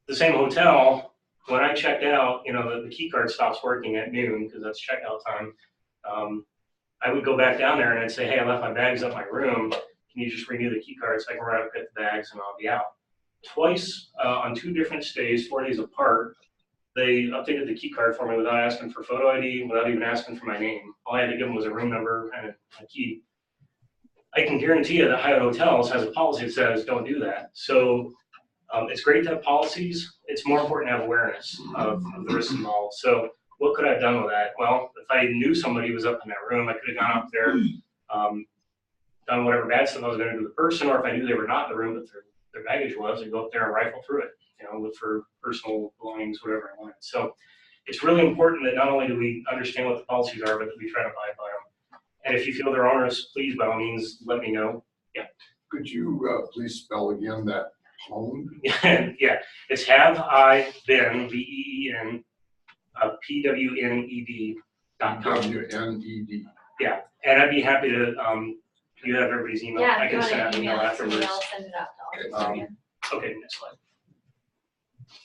The same hotel, when I checked out, you know, the key card stops working at noon because that's checkout time. I would go back down there and I'd say, hey, I left my bags up my room. Can you just renew the key card so I can run up, get the bags, and I'll be out. Twice on 2 different stays, 4 days apart, they updated the key card for me without asking for photo ID, without even asking for my name. All I had to give them was a room number and a key. I can guarantee you that Hyatt Hotels has a policy that says don't do that. So it's great to have policies. It's more important to have awareness of the risks involved. So what could I have done with that? Well, if I knew somebody was up in that room, I could have gone up there, done whatever bad stuff I was going to do to the person, or if I knew they were not in the room, but their baggage was, I'd go up there and rifle through it, you know, look for personal belongings, whatever I wanted. So it's really important that not only do we understand what the policies are, but that we try to abide by them. And if you feel they're onerous, please, by all means, let me know. Yeah.
Could you please spell again that pwned?
Yeah, it's Have I Been, B-E-E-N, PWNED.com.
WNED.
Yeah, and I'd be happy to, you have everybody's email.
Yeah,
I
if you
can send
want
out
to
an email
email it to
afterwards.
me, I'll send it out to all of you.
Okay, next slide.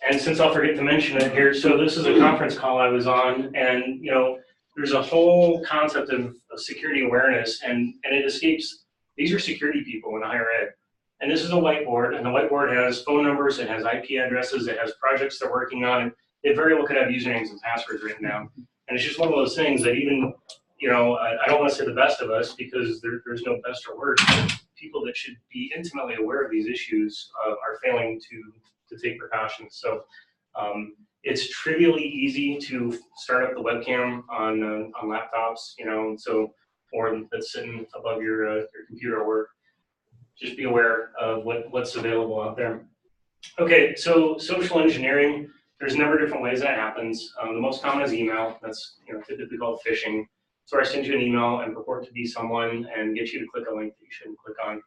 And since I'll forget to mention it here, so this is a conference call I was on, and you know, there's a whole concept of security awareness, and it escapes. These are security people in higher ed, and this is a whiteboard, and the whiteboard has phone numbers, it has IP addresses, it has projects they're working on, and it very well could have usernames and passwords written down. And it's just one of those things that even, you know, I don't want to say the best of us because there's no best or worst. People that should be intimately aware of these issues are failing to take precautions. So it's trivially easy to start up the webcam on laptops, you know, so or that's sitting above your computer at work. just be aware of what's available out there. Okay, so social engineering, there's a number of different ways that happens. The most common is email. That's typically called phishing. So I send you an email and purport to be someone and get you to click a link that you shouldn't click on.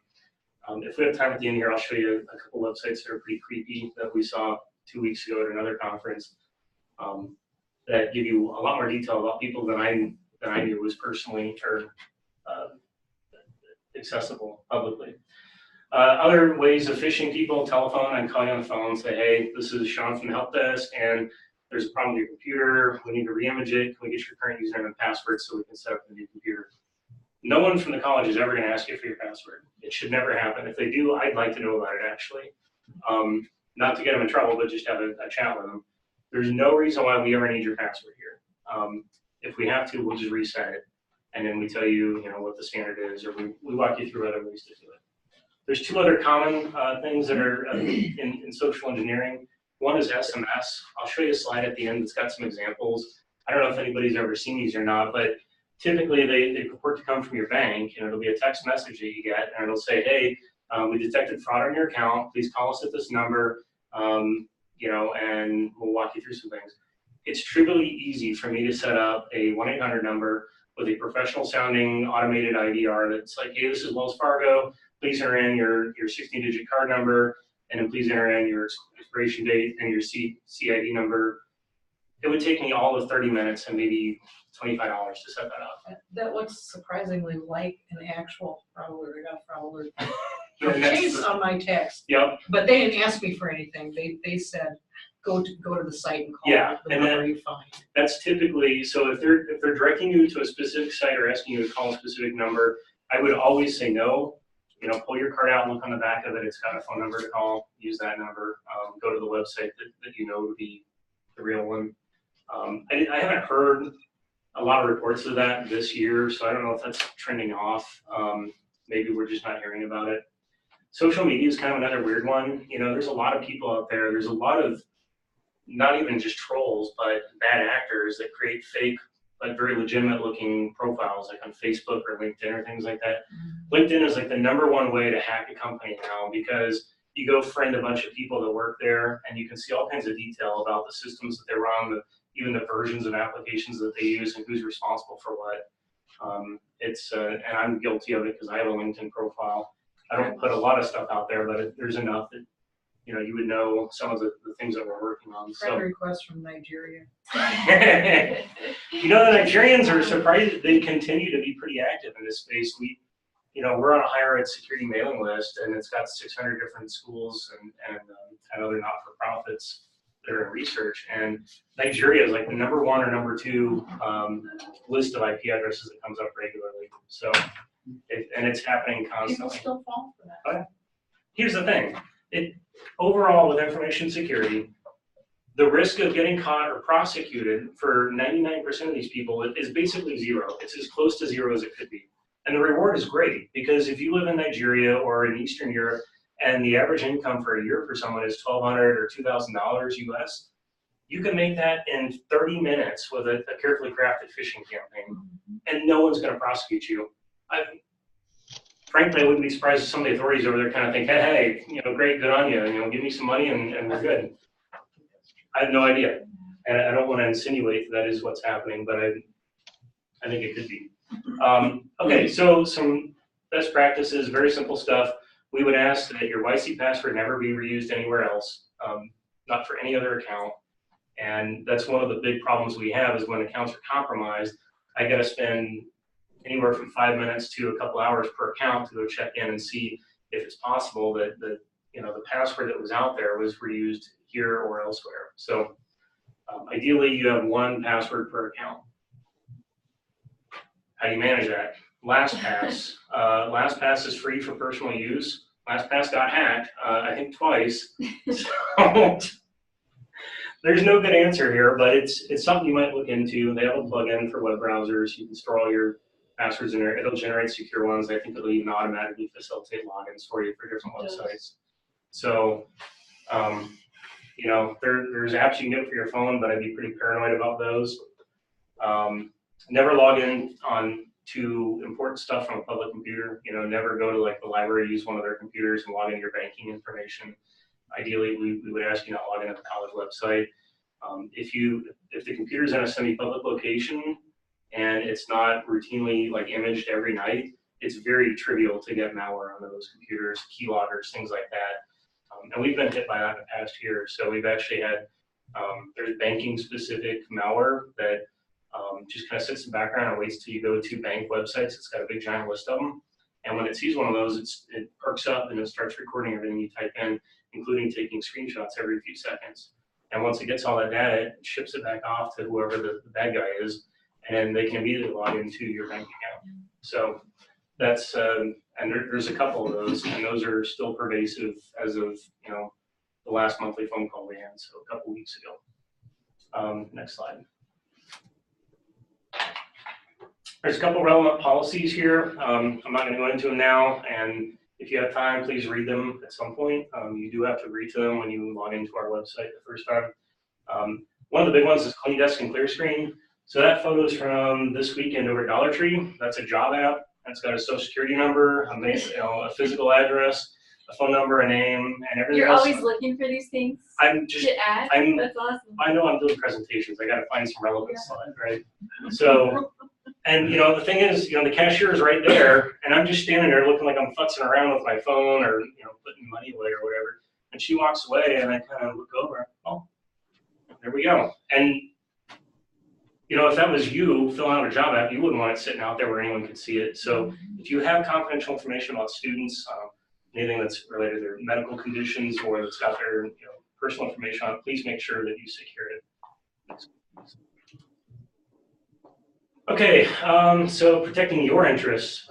If we have time at the end here, I'll show you a couple websites that are pretty creepy that we saw 2 weeks ago at another conference that give you a lot more detail about people than I knew was personally or accessible publicly. Other ways of phishing people, telephone, I call you on the phone and say, hey, this is Sean from the help desk, and there's a problem with your computer. We need to reimage it. Can we get your current username and password so we can set up the new computer? No one from the college is ever going to ask you for your password. It should never happen. If they do, I'd like to know about it, actually. Not to get them in trouble, but just have a chat with them. There's no reason why we ever need your password here. If we have to, we'll just reset it. And then we tell you, what the standard is, or we walk you through other ways to do it. There's two other common things that are in social engineering. One is SMS. I'll show you a slide at the end that's got some examples. I don't know if anybody's ever seen these or not, but typically they purport to come from your bank, and it'll be a text message that you get, and it'll say, hey, we detected fraud on your account. Please call us at this number, and we'll walk you through some things. It's trivially easy for me to set up a 1-800 number with a professional sounding automated IVR that's like, hey, this is Wells Fargo. Please enter in your 16-digit card number, and then please enter in your expiration date and your CID number. It would take me all of 30 minutes and maybe $25 to set that up.
That looks surprisingly like an actual fraud alert. I got a fraud alert.
That's
on my text.
Yep.
But they didn't ask me for anything. They said, go to the site and call the number you find.
That's typically, so if they're directing you to a specific site or asking you to call a specific number, I would always say no. Pull your card out and look on the back of it. It's got a phone number to call. Use that number. Go to the website that would be the real one. I haven't heard a lot of reports of that this year, so I don't know if that's trending off. Maybe we're just not hearing about it. Social media is kind of another weird one. There's a lot of people out there. There's a lot of not even just trolls, but bad actors that create fake, like very legitimate looking profiles, like on Facebook or LinkedIn or things like that. LinkedIn is like the #1 way to hack a company now, because you go friend a bunch of people that work there and you can see all kinds of detail about the systems that they run, even the versions of applications that they use and who's responsible for what. And I'm guilty of it because I have a LinkedIn profile. I don't put a lot of stuff out there, but there's enough that you would know some of the things that we're working on.
Friend request from Nigeria.
The Nigerians are surprised. They continue to be pretty active in this space. We're on a higher ed security mailing list, and it's got 600 different schools and other not-for-profits that are in research. And Nigeria is like the #1 or #2 list of IP addresses that comes up regularly. So, and it's happening constantly.
People still fall for that.
But here's the thing. Overall, with information security, the risk of getting caught or prosecuted for 99% of these people is basically zero. It's as close to zero as it could be. And the reward is great, because if you live in Nigeria or in Eastern Europe and the average income for a year for someone is $1,200 or $2,000 US, you can make that in 30 minutes with a carefully crafted phishing campaign, and no one's going to prosecute you. Frankly, I wouldn't be surprised if some of the authorities over there kind of think, hey, great, good on you, give me some money and we're good. I have no idea. And I don't want to insinuate that is what's happening, but I think it could be. Okay, so some best practices, very simple stuff. We would ask that your YC password never be reused anywhere else, not for any other account. And that's one of the big problems we have, is when accounts are compromised, I got to spend anywhere from 5 minutes to a couple hours per account to go check in and see if it's possible that the password that was out there was reused here or elsewhere. So ideally, you have one password per account. How do you manage that? LastPass. LastPass is free for personal use. LastPass got hacked, I think twice. So there's no good answer here, but it's something you might look into. They have a plugin for web browsers. You can store all your passwords in there. It'll generate secure ones. I think it'll even automatically facilitate logins for you for different websites. So, there's apps you can get for your phone, but I'd be pretty paranoid about those. Never log in to import stuff from a public computer. You know, never go to like the library, use one of their computers and log into your banking information. Ideally, we would ask you not log into the college website. If the computer's in a semi-public location and it's not routinely like imaged every night, it's very trivial to get malware onto those computers, keyloggers, things like that. And we've been hit by that in the past year. So we've actually had, there's banking specific malware that just kind of sits in the background and waits till you go to bank websites. It's got a big giant list of them. And when it sees one of those, it perks up and it starts recording everything you type in, including taking screenshots every few seconds. And once it gets all that data, it ships it back off to whoever the bad guy is, and they can immediately log into your bank account. So that's, and there's a couple of those, and those are still pervasive as of, you know, the last monthly phone call we had, so a couple weeks ago. Next slide. There's a couple relevant policies here. I'm not going to go into them now, and if you have time, please read them at some point. You do have to read to them when you log into our website the first time. One of the big ones is Clean Desk and Clear Screen. So that photo is from this weekend over at Dollar Tree. That's a job app. That's got a social security number, a physical address, a phone number, a name, and everything
You're
else.
always looking for these things to add? That's awesome.
I know I'm doing presentations. I got to find some relevant slide, right? So, and you know, the thing is, you know, the cashier is right there, and I'm just standing there looking like I'm futzing around with my phone or, you know, putting money away or whatever. And she walks away, and I kind of look over. Oh, there we go. And you know, if that was you filling out a job app, you wouldn't want it sitting out there where anyone could see it. So if you have confidential information about students, anything that's related to their medical conditions or that's got their, you know, personal information on it, please make sure that you secure it. Okay, so protecting your interests.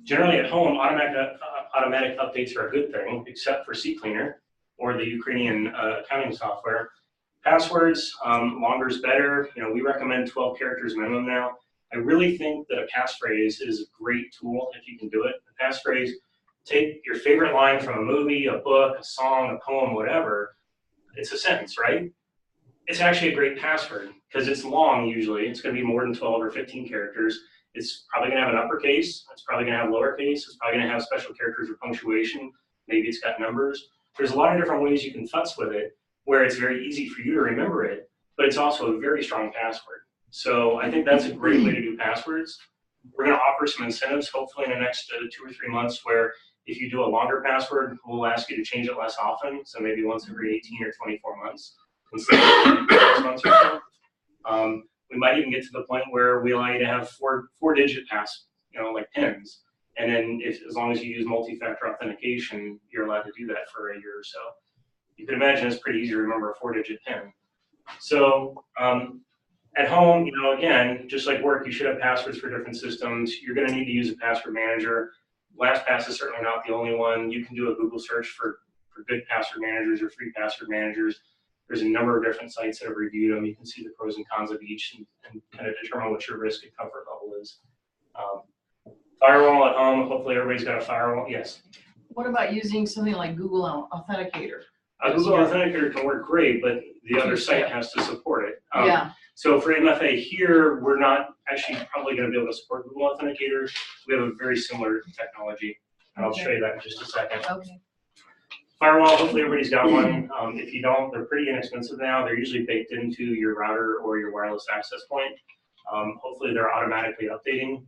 Generally at home, automatic updates are a good thing, except for CCleaner or the Ukrainian accounting software. Passwords, longer is better. You know, we recommend 12 characters minimum now. I really think that a passphrase is a great tool if you can do it. A passphrase, take your favorite line from a movie, a book, a song, a poem, whatever. It's a sentence, right? It's actually a great password because it's long usually. It's going to be more than 12 or 15 characters. It's probably going to have an uppercase. It's probably going to have lowercase. It's probably going to have special characters or punctuation. Maybe it's got numbers. There's a lot of different ways you can futz with it where it's very easy for you to remember it, but it's also a very strong password. So I think that's a great way to do passwords. We're going to offer some incentives, hopefully in the next 2 or 3 months, where if you do a longer password, we'll ask you to change it less often. So maybe once every 18 or 24 months instead of 6 months or so. We might even get to the point where we allow you to have four-digit pass, you know, like PINs. And then as long as you use multi-factor authentication, you're allowed to do that for a year or so. You can imagine it's pretty easy to remember a 4-digit PIN. So at home, you know, again, just like work, you should have passwords for different systems. You're going to need to use a password manager. LastPass is certainly not the only one. You can do a Google search for good password managers or free password managers. There's a number of different sites that have reviewed them. You can see the pros and cons of each and kind of determine what your risk and comfort level is. Firewall at home, hopefully everybody's got a firewall. Yes?
What about using something like Google Authenticator?
Google Authenticator can work great, but the other site has to support it.
Yeah.
So for MFA here, we're not actually probably going to be able to support Google Authenticator. We have a very similar technology, and I'll show you that in just a second.
Okay.
Firewall, hopefully everybody's got one. If you don't, they're pretty inexpensive now. They're usually baked into your router or your wireless access point. Hopefully they're automatically updating.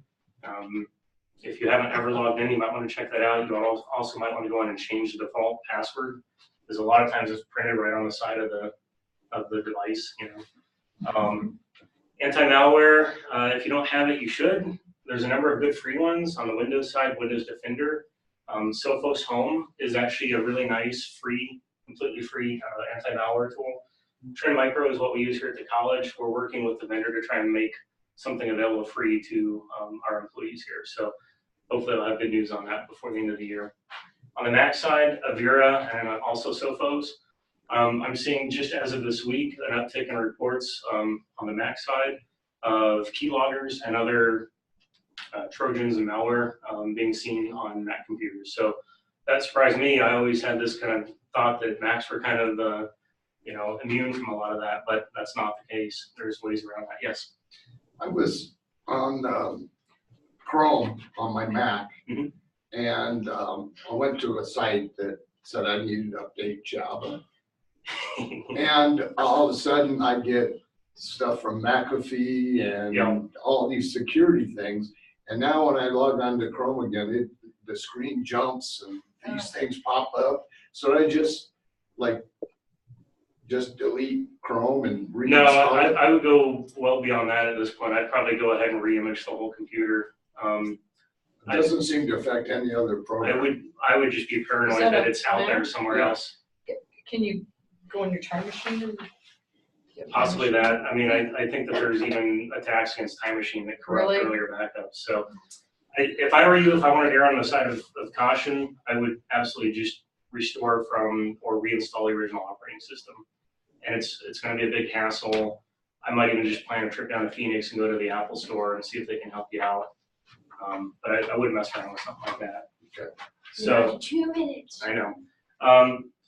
If you haven't ever logged in, you might want to check that out. You also might want to go in and change the default password, because a lot of times it's printed right on the side of the device. You know, anti-malware. If you don't have it, you should. There's a number of good free ones on the Windows side. Windows Defender. Sophos Home is actually a really nice, completely free anti-malware tool. Trend Micro is what we use here at the college. We're working with the vendor to try and make something available free to our employees here. So hopefully I'll have good news on that before the end of the year. On the Mac side, Avira and also Sophos. I'm seeing just as of this week an uptick in reports on the Mac side of keyloggers and other Trojans and malware being seen on Mac computers. So that surprised me. I always had this kind of thought that Macs were kind of immune from a lot of that, but that's not the case. There's ways around that. Yes.
I was on Chrome on my Mac.
Mhm.
And I went to a site that said I needed to update Java. And all of a sudden I get stuff from McAfee and
Yeah.
all these security things. And now when I log on to Chrome again, the screen jumps and these things pop up. So I just delete Chrome and
No,
reinstall it.
I would go well beyond that at this point. I'd probably go ahead and re-image the whole computer.
It doesn't seem to affect any other program.
I would just be paranoid
Is that
that
a
it's out there
Mac?
somewhere
Yeah.
else.
Can you go on your time machine and? get
Possibly
time
that. I mean, I think that there's even attacks against Time Machine that corrupt
Really?
earlier backups. So if I were you, if I wanted to err on the side of caution, I would absolutely just restore from or reinstall the original operating system. And it's going to be a big hassle. I might even just plan a trip down to Phoenix and go to the Apple store and see if they can help you out. But I wouldn't mess around with something like that.
Okay.
So
2 minutes.
I know.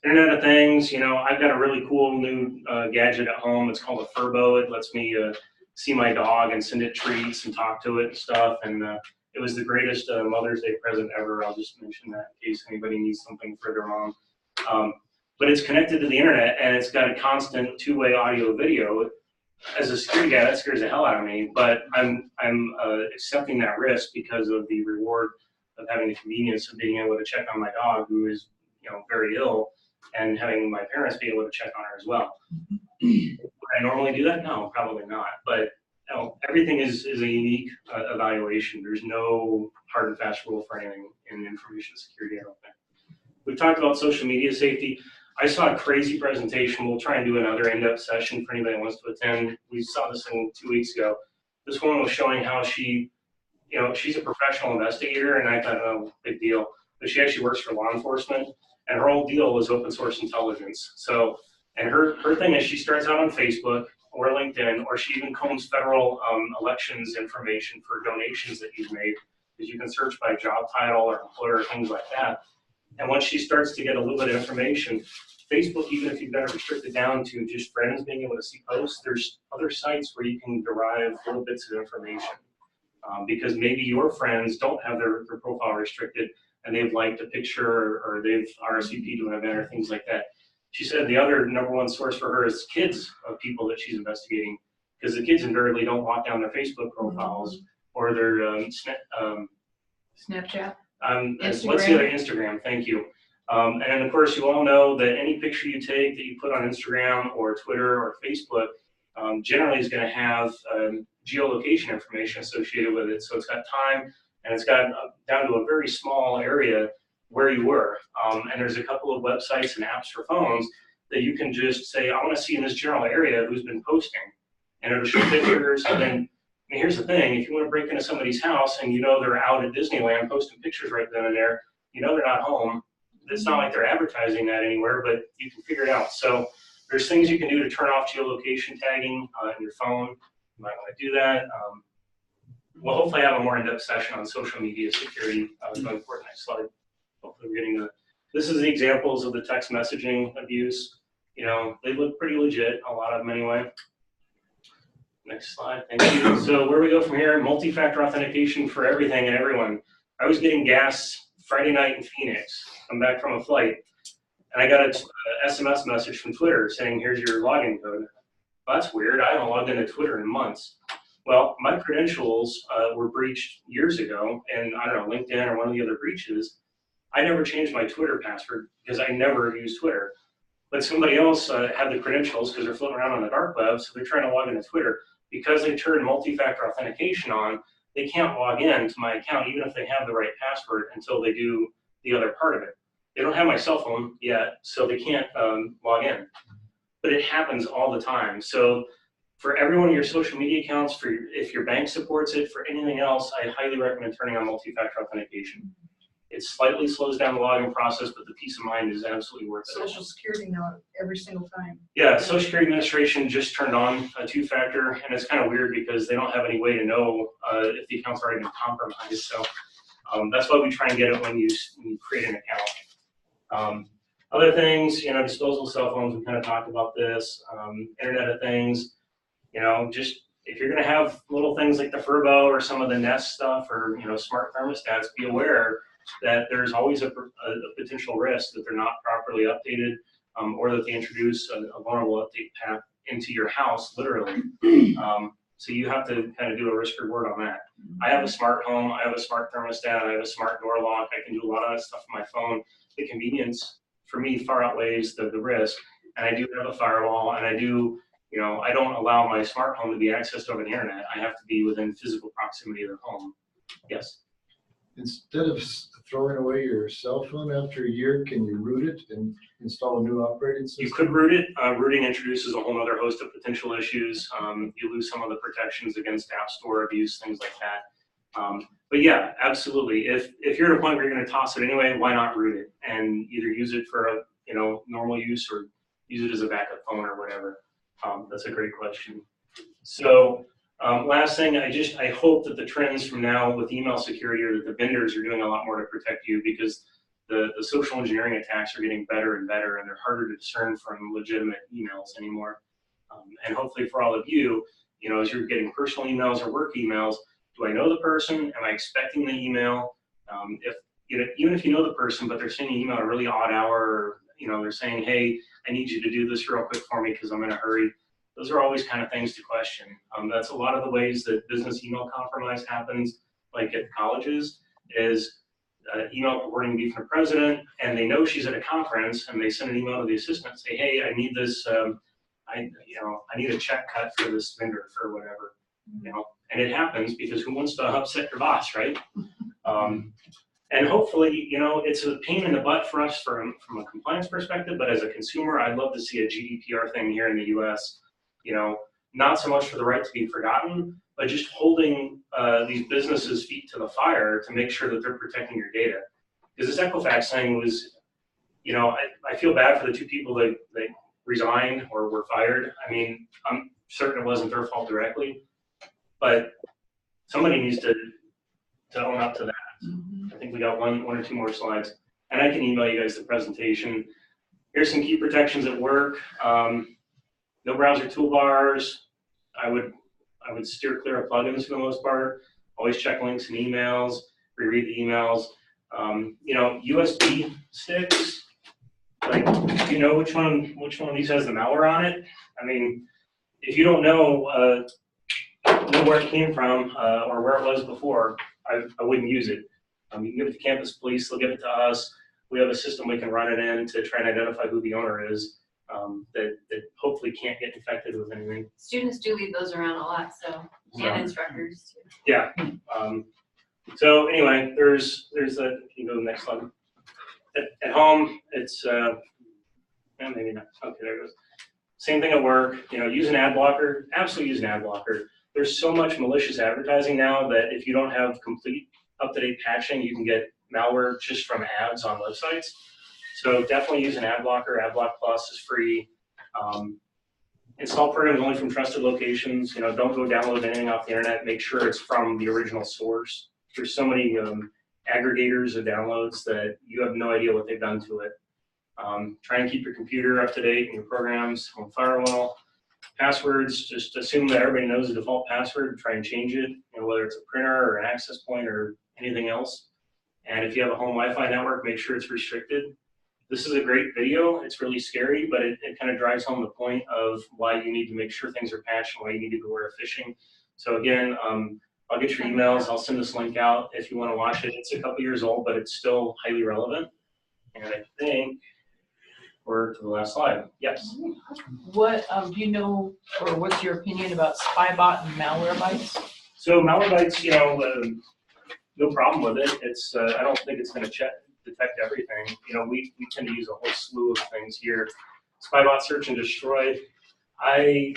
Internet of Things, you know, I've got a really cool new gadget at home. It's called a Furbo. It lets me see my dog and send it treats and talk to it and stuff. And it was the greatest Mother's Day present ever. I'll just mention that in case anybody needs something for their mom. But it's connected to the internet and it's got a constant two-way audio video. As a security guy, that scares the hell out of me. But I'm accepting that risk because of the reward of having the convenience of being able to check on my dog who is, you know, very ill, and having my parents be able to check on her as well. Would I normally do that? No, probably not. But you know, everything is a unique evaluation. There's no hard and fast rule for anything in information security, I don't think. We've talked about social media safety. I saw a crazy presentation. We'll try and do another in-depth session for anybody that wants to attend. We saw this thing 2 weeks ago. This woman was showing how she, you know, she's a professional investigator, and I thought, oh, big deal. But she actually works for law enforcement. And her whole deal is open source intelligence. So, and her thing is she starts out on Facebook or LinkedIn, or she even combs federal elections information for donations that you've made, because you can search by job title or employer, things like that. And once she starts to get a little bit of information, Facebook, even if you've got it restricted down to just friends being able to see posts, there's other sites where you can derive little bits of information. Because maybe your friends don't have their profile restricted, and they've liked a picture or they've RSVP'd to an event or things like that. She said the other number one source for her is kids of people that she's investigating, because the kids invariably don't lock down their Facebook profiles or their
Snapchat?
let's see their Instagram, thank you. And of course, you all know that any picture you take that you put on Instagram or Twitter or Facebook generally is going to have geolocation information associated with it. So it's got time, and it's got down to a very small area where you were. And there's a couple of websites and apps for phones that you can just say, I want to see in this general area who's been posting. And it'll show pictures. And then, I mean, here's the thing, if you want to break into somebody's house and you know they're out at Disneyland posting pictures right then and there, you know they're not home. It's not like they're advertising that anywhere, but you can figure it out. So there's things you can do to turn off geolocation tagging on your phone. You might want to do that. We'll hopefully have a more in-depth session on social media security going forward. Next slide. Hopefully we're getting the, this is the examples of the text messaging abuse. You know, they look pretty legit, a lot of them anyway. Next slide, thank you. So where we go from here, multi-factor authentication for everything and everyone. I was getting gas Friday night in Phoenix. I'm back from a flight, and I got a SMS message from Twitter saying, here's your login code. Well, that's weird, I haven't logged into Twitter in months. Well, my credentials were breached years ago, and I don't know, LinkedIn or one of the other breaches. I never changed my Twitter password because I never use Twitter. But somebody else had the credentials because they're floating around on the dark web, so they're trying to log into Twitter. Because they turned multi-factor authentication on, they can't log in to my account even if they have the right password until they do the other part of it. They don't have my cell phone yet, so they can't log in. But it happens all the time. So for every one of your social media accounts, if your bank supports it, for anything else, I highly recommend turning on multi-factor authentication. It slightly slows down the login process, but the peace of mind is absolutely worth it.
Social Security now every single time.
Yeah, Social Security Administration just turned on a two-factor, and it's kind of weird because they don't have any way to know if the account's already been compromised. So that's why we try and get it when you create an account. Other things, you know, disposable cell phones, we kind of talked about this. Internet of Things, you know, just if you're gonna have little things like the Furbo or some of the Nest stuff or, you know, smart thermostats, be aware that there's always a potential risk that they're not properly updated, or that they introduce a vulnerable update path into your house, literally. So you have to kind of do a risk reward on that. I have a smart home, I have a smart thermostat, I have a smart door lock, I can do a lot of that stuff on my phone. The convenience for me far outweighs the risk. And I do have a firewall, and I do, you know, I don't allow my smart home to be accessed over the internet. I have to be within physical proximity of the home. Yes.
Instead of throwing away your cell phone after a year, can you root it and install a new operating system?
You could root it. Rooting introduces a whole other host of potential issues. You lose some of the protections against app store abuse, things like that. But yeah, absolutely. If you're at a point where you're going to toss it anyway, why not root it and either use it for a, you know, normal use or use it as a backup phone or whatever. That's a great question. So last thing, I hope that the trends from now with email security are that the vendors are doing a lot more to protect you, because the social engineering attacks are getting better and better, and they're harder to discern from legitimate emails anymore. And hopefully for all of you, you know, as you're getting personal emails or work emails, do I know the person? Am I expecting the email? If you know, even if you know the person, but they're sending an email at a really odd hour, or, you know, they're saying, hey, I need you to do this real quick for me because I'm in a hurry. Those are always kind of things to question. That's a lot of the ways that business email compromise happens, like at colleges, is email purporting to be from the president, and they know she's at a conference, and they send an email to the assistant and say, hey, I need this, I need a check cut for this vendor for whatever, you know, and it happens because who wants to upset your boss, right? And hopefully, you know, it's a pain in the butt for us from a compliance perspective, but as a consumer, I'd love to see a GDPR thing here in the US, you know, not so much for the right to be forgotten, but just holding these businesses' feet to the fire to make sure that they're protecting your data. Because this Equifax thing was, you know, I feel bad for the two people that resigned or were fired. I mean, I'm certain it wasn't their fault directly, but somebody needs to own up to that. I think we got one or two more slides, and I can email you guys the presentation. Here's some key protections at work. No browser toolbars. I would steer clear of plugins for the most part. Always check links and emails. Reread the emails. You know, USB sticks. Like, do you know which one of these has the malware on it? I mean, if you don't know where it came from or where it was before, I wouldn't use it. You can give it to campus police, they'll give it to us. We have a system we can run it in to try and identify who the owner is, that hopefully can't get infected with anything.
Students do leave those around a lot, so, and instructors too.
Yeah. So anyway, there's that. You can go to the next slide. At home, it's maybe not. Okay, there it goes. Same thing at work. You know, use an ad blocker. Absolutely use an ad blocker. There's so much malicious advertising now that if you don't have complete up-to-date patching, you can get malware just from ads on websites. So definitely use an ad blocker. AdBlock Plus is free. Install programs only from trusted locations. You know, don't go download anything off the internet. Make sure it's from the original source. There's so many aggregators of downloads that you have no idea what they've done to it. Try and keep your computer up to date and your programs on firewall. Passwords, just assume that everybody knows the default password. Try and change it, you know, whether it's a printer or an access point or anything else. And if you have a home Wi-Fi network, make sure it's restricted. This is a great video. It's really scary, but it kind of drives home the point of why you need to make sure things are patched and why you need to beware of phishing. So again, I'll get your emails. I'll send this link out if you want to watch it. It's a couple years old, but it's still highly relevant. And I think we're to the last slide. Yes.
What do you know, or what's your opinion about Spybot and Malwarebytes?
So Malwarebytes, you know, no problem with it. It's I don't think it's going to detect everything. You know, we tend to use a whole slew of things here. Spybot Search and Destroy. I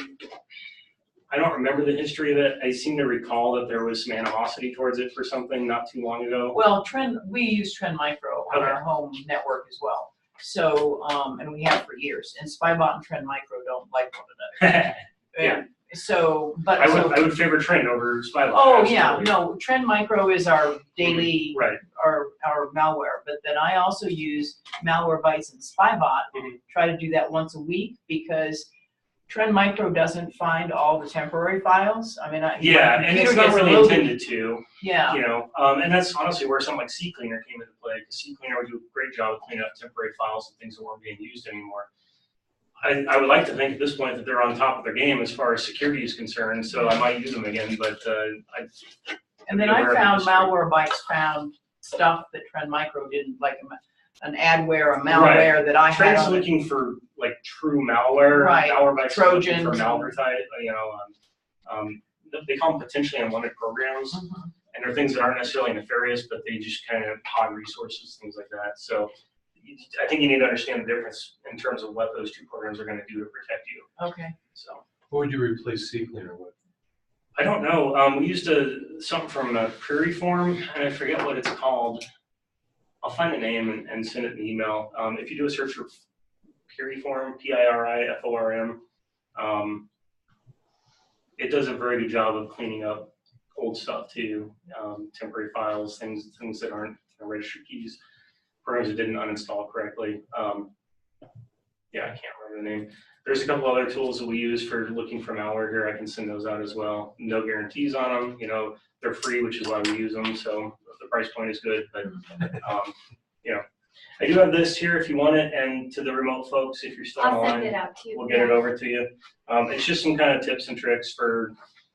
don't remember the history of it. I seem to recall that there was some animosity towards it for something not too long ago.
Well, we use Trend Micro on our home network as well. So, and we have for years. And Spybot and Trend Micro don't like one another.
Yeah.
So, but
I would favor Trend over Spybot.
Oh
absolutely.
yeah, no, Trend Micro is our daily,
right.
our malware. But then I also use Malwarebytes and Spybot. Try to do that once a week because Trend Micro doesn't find all the temporary files. I mean,
Yeah,
my
and it's
computer
not
gets
really
loaded.
intended to,
Yeah,
you know, and that's honestly where something like CCleaner came into play, because CCleaner would do a great job of cleaning up temporary files and things that weren't being used anymore. I would like to think at this point that they're on top of their game as far as security is concerned, so I might use them again, but
and then I found Malwarebytes found stuff that Trend Micro didn't, like an adware, a malware that I had
Trend's
on it.
looking for like true malware.
Right.
Malwarebytes are looking for
Trojans.
malvertite, you know, they call them potentially unwanted programs. And they're things that aren't necessarily nefarious, but they just kind of hog resources, things like that. So I think you need to understand the difference in terms of what those two programs are going to do to protect you.
Okay.
So
What would you replace CCleaner with?
I don't know. We used something from Prairie Form, and I forget what it's called. I'll find the name and send it in the email. If you do a search for Piriform, Piriform, it does a very good job of cleaning up old stuff too, temporary files, things that aren't registry keys, programs that didn't uninstall correctly. Yeah, I can't remember the name. There's a couple other tools that we use for looking for malware here. I can send those out as well. No guarantees on them. You know, they're free, which is why we use them. So the price point is good, but you know, I do have this here if you want it, and to the remote folks, if you're still
I'll
online,
send it out to you.
we'll get it over to you. It's just some kind of tips and tricks for,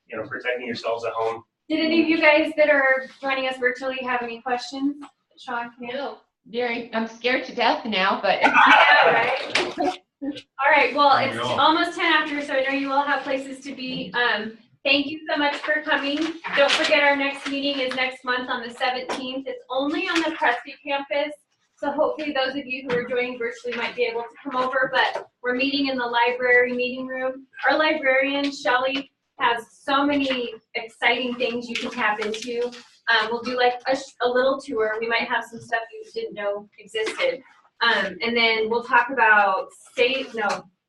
you know, protecting yourselves at home.
Did any of you guys that are joining us virtually have any questions? Sean, can you?
No, I'm scared to death now, but.
I know, right? All right, well,
I
it's
know.
almost 10 after, so I know you all have places to be. Thank you so much for coming. Don't forget our next meeting is next month on the 17th. It's only on the Presby campus, so hopefully those of you who are joining virtually might be able to come over, but we're meeting in the library meeting room. Our librarian, Shelley, has so many exciting things you can tap into. We'll do like a little tour. We might have some stuff you didn't know existed. And then we'll talk about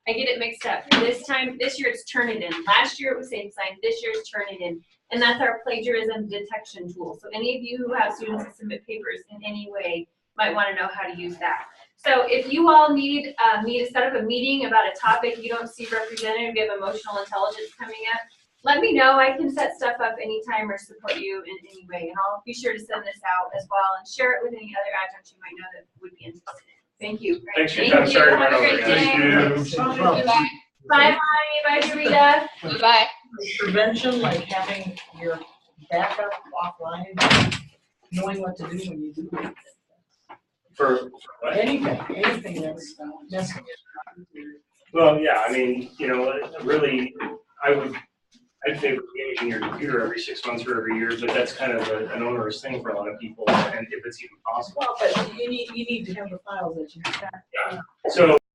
I get it mixed up. This year it's Turnitin. Last year it was SafeSign. This year it's Turnitin. And that's our plagiarism detection tool. So any of you who have students that submit papers in any way might want to know how to use that. So if you all need me to set up a meeting about a topic you don't see represented, we have emotional intelligence coming up, let me know. I can set stuff up anytime or support you in any way. And I'll be sure to send this out as well and share it with any other adjuncts you might know that would be interested in it. Thank you.
Thanks for your time. Sorry to run over
Have a great
again.
day.
Bye.
Bye, Bonnie. Bye, Dorita.
Bye.
Prevention, like having your backup offline, knowing what to do when you do it.
For what?
Anything that's messing.
Well, yeah, I mean, you know, really, I'd favor managing your computer every 6 months or every year, but that's kind of an onerous thing for a lot of people, and if it's even possible.
Well, but you need to have the files that you have.
Yeah. So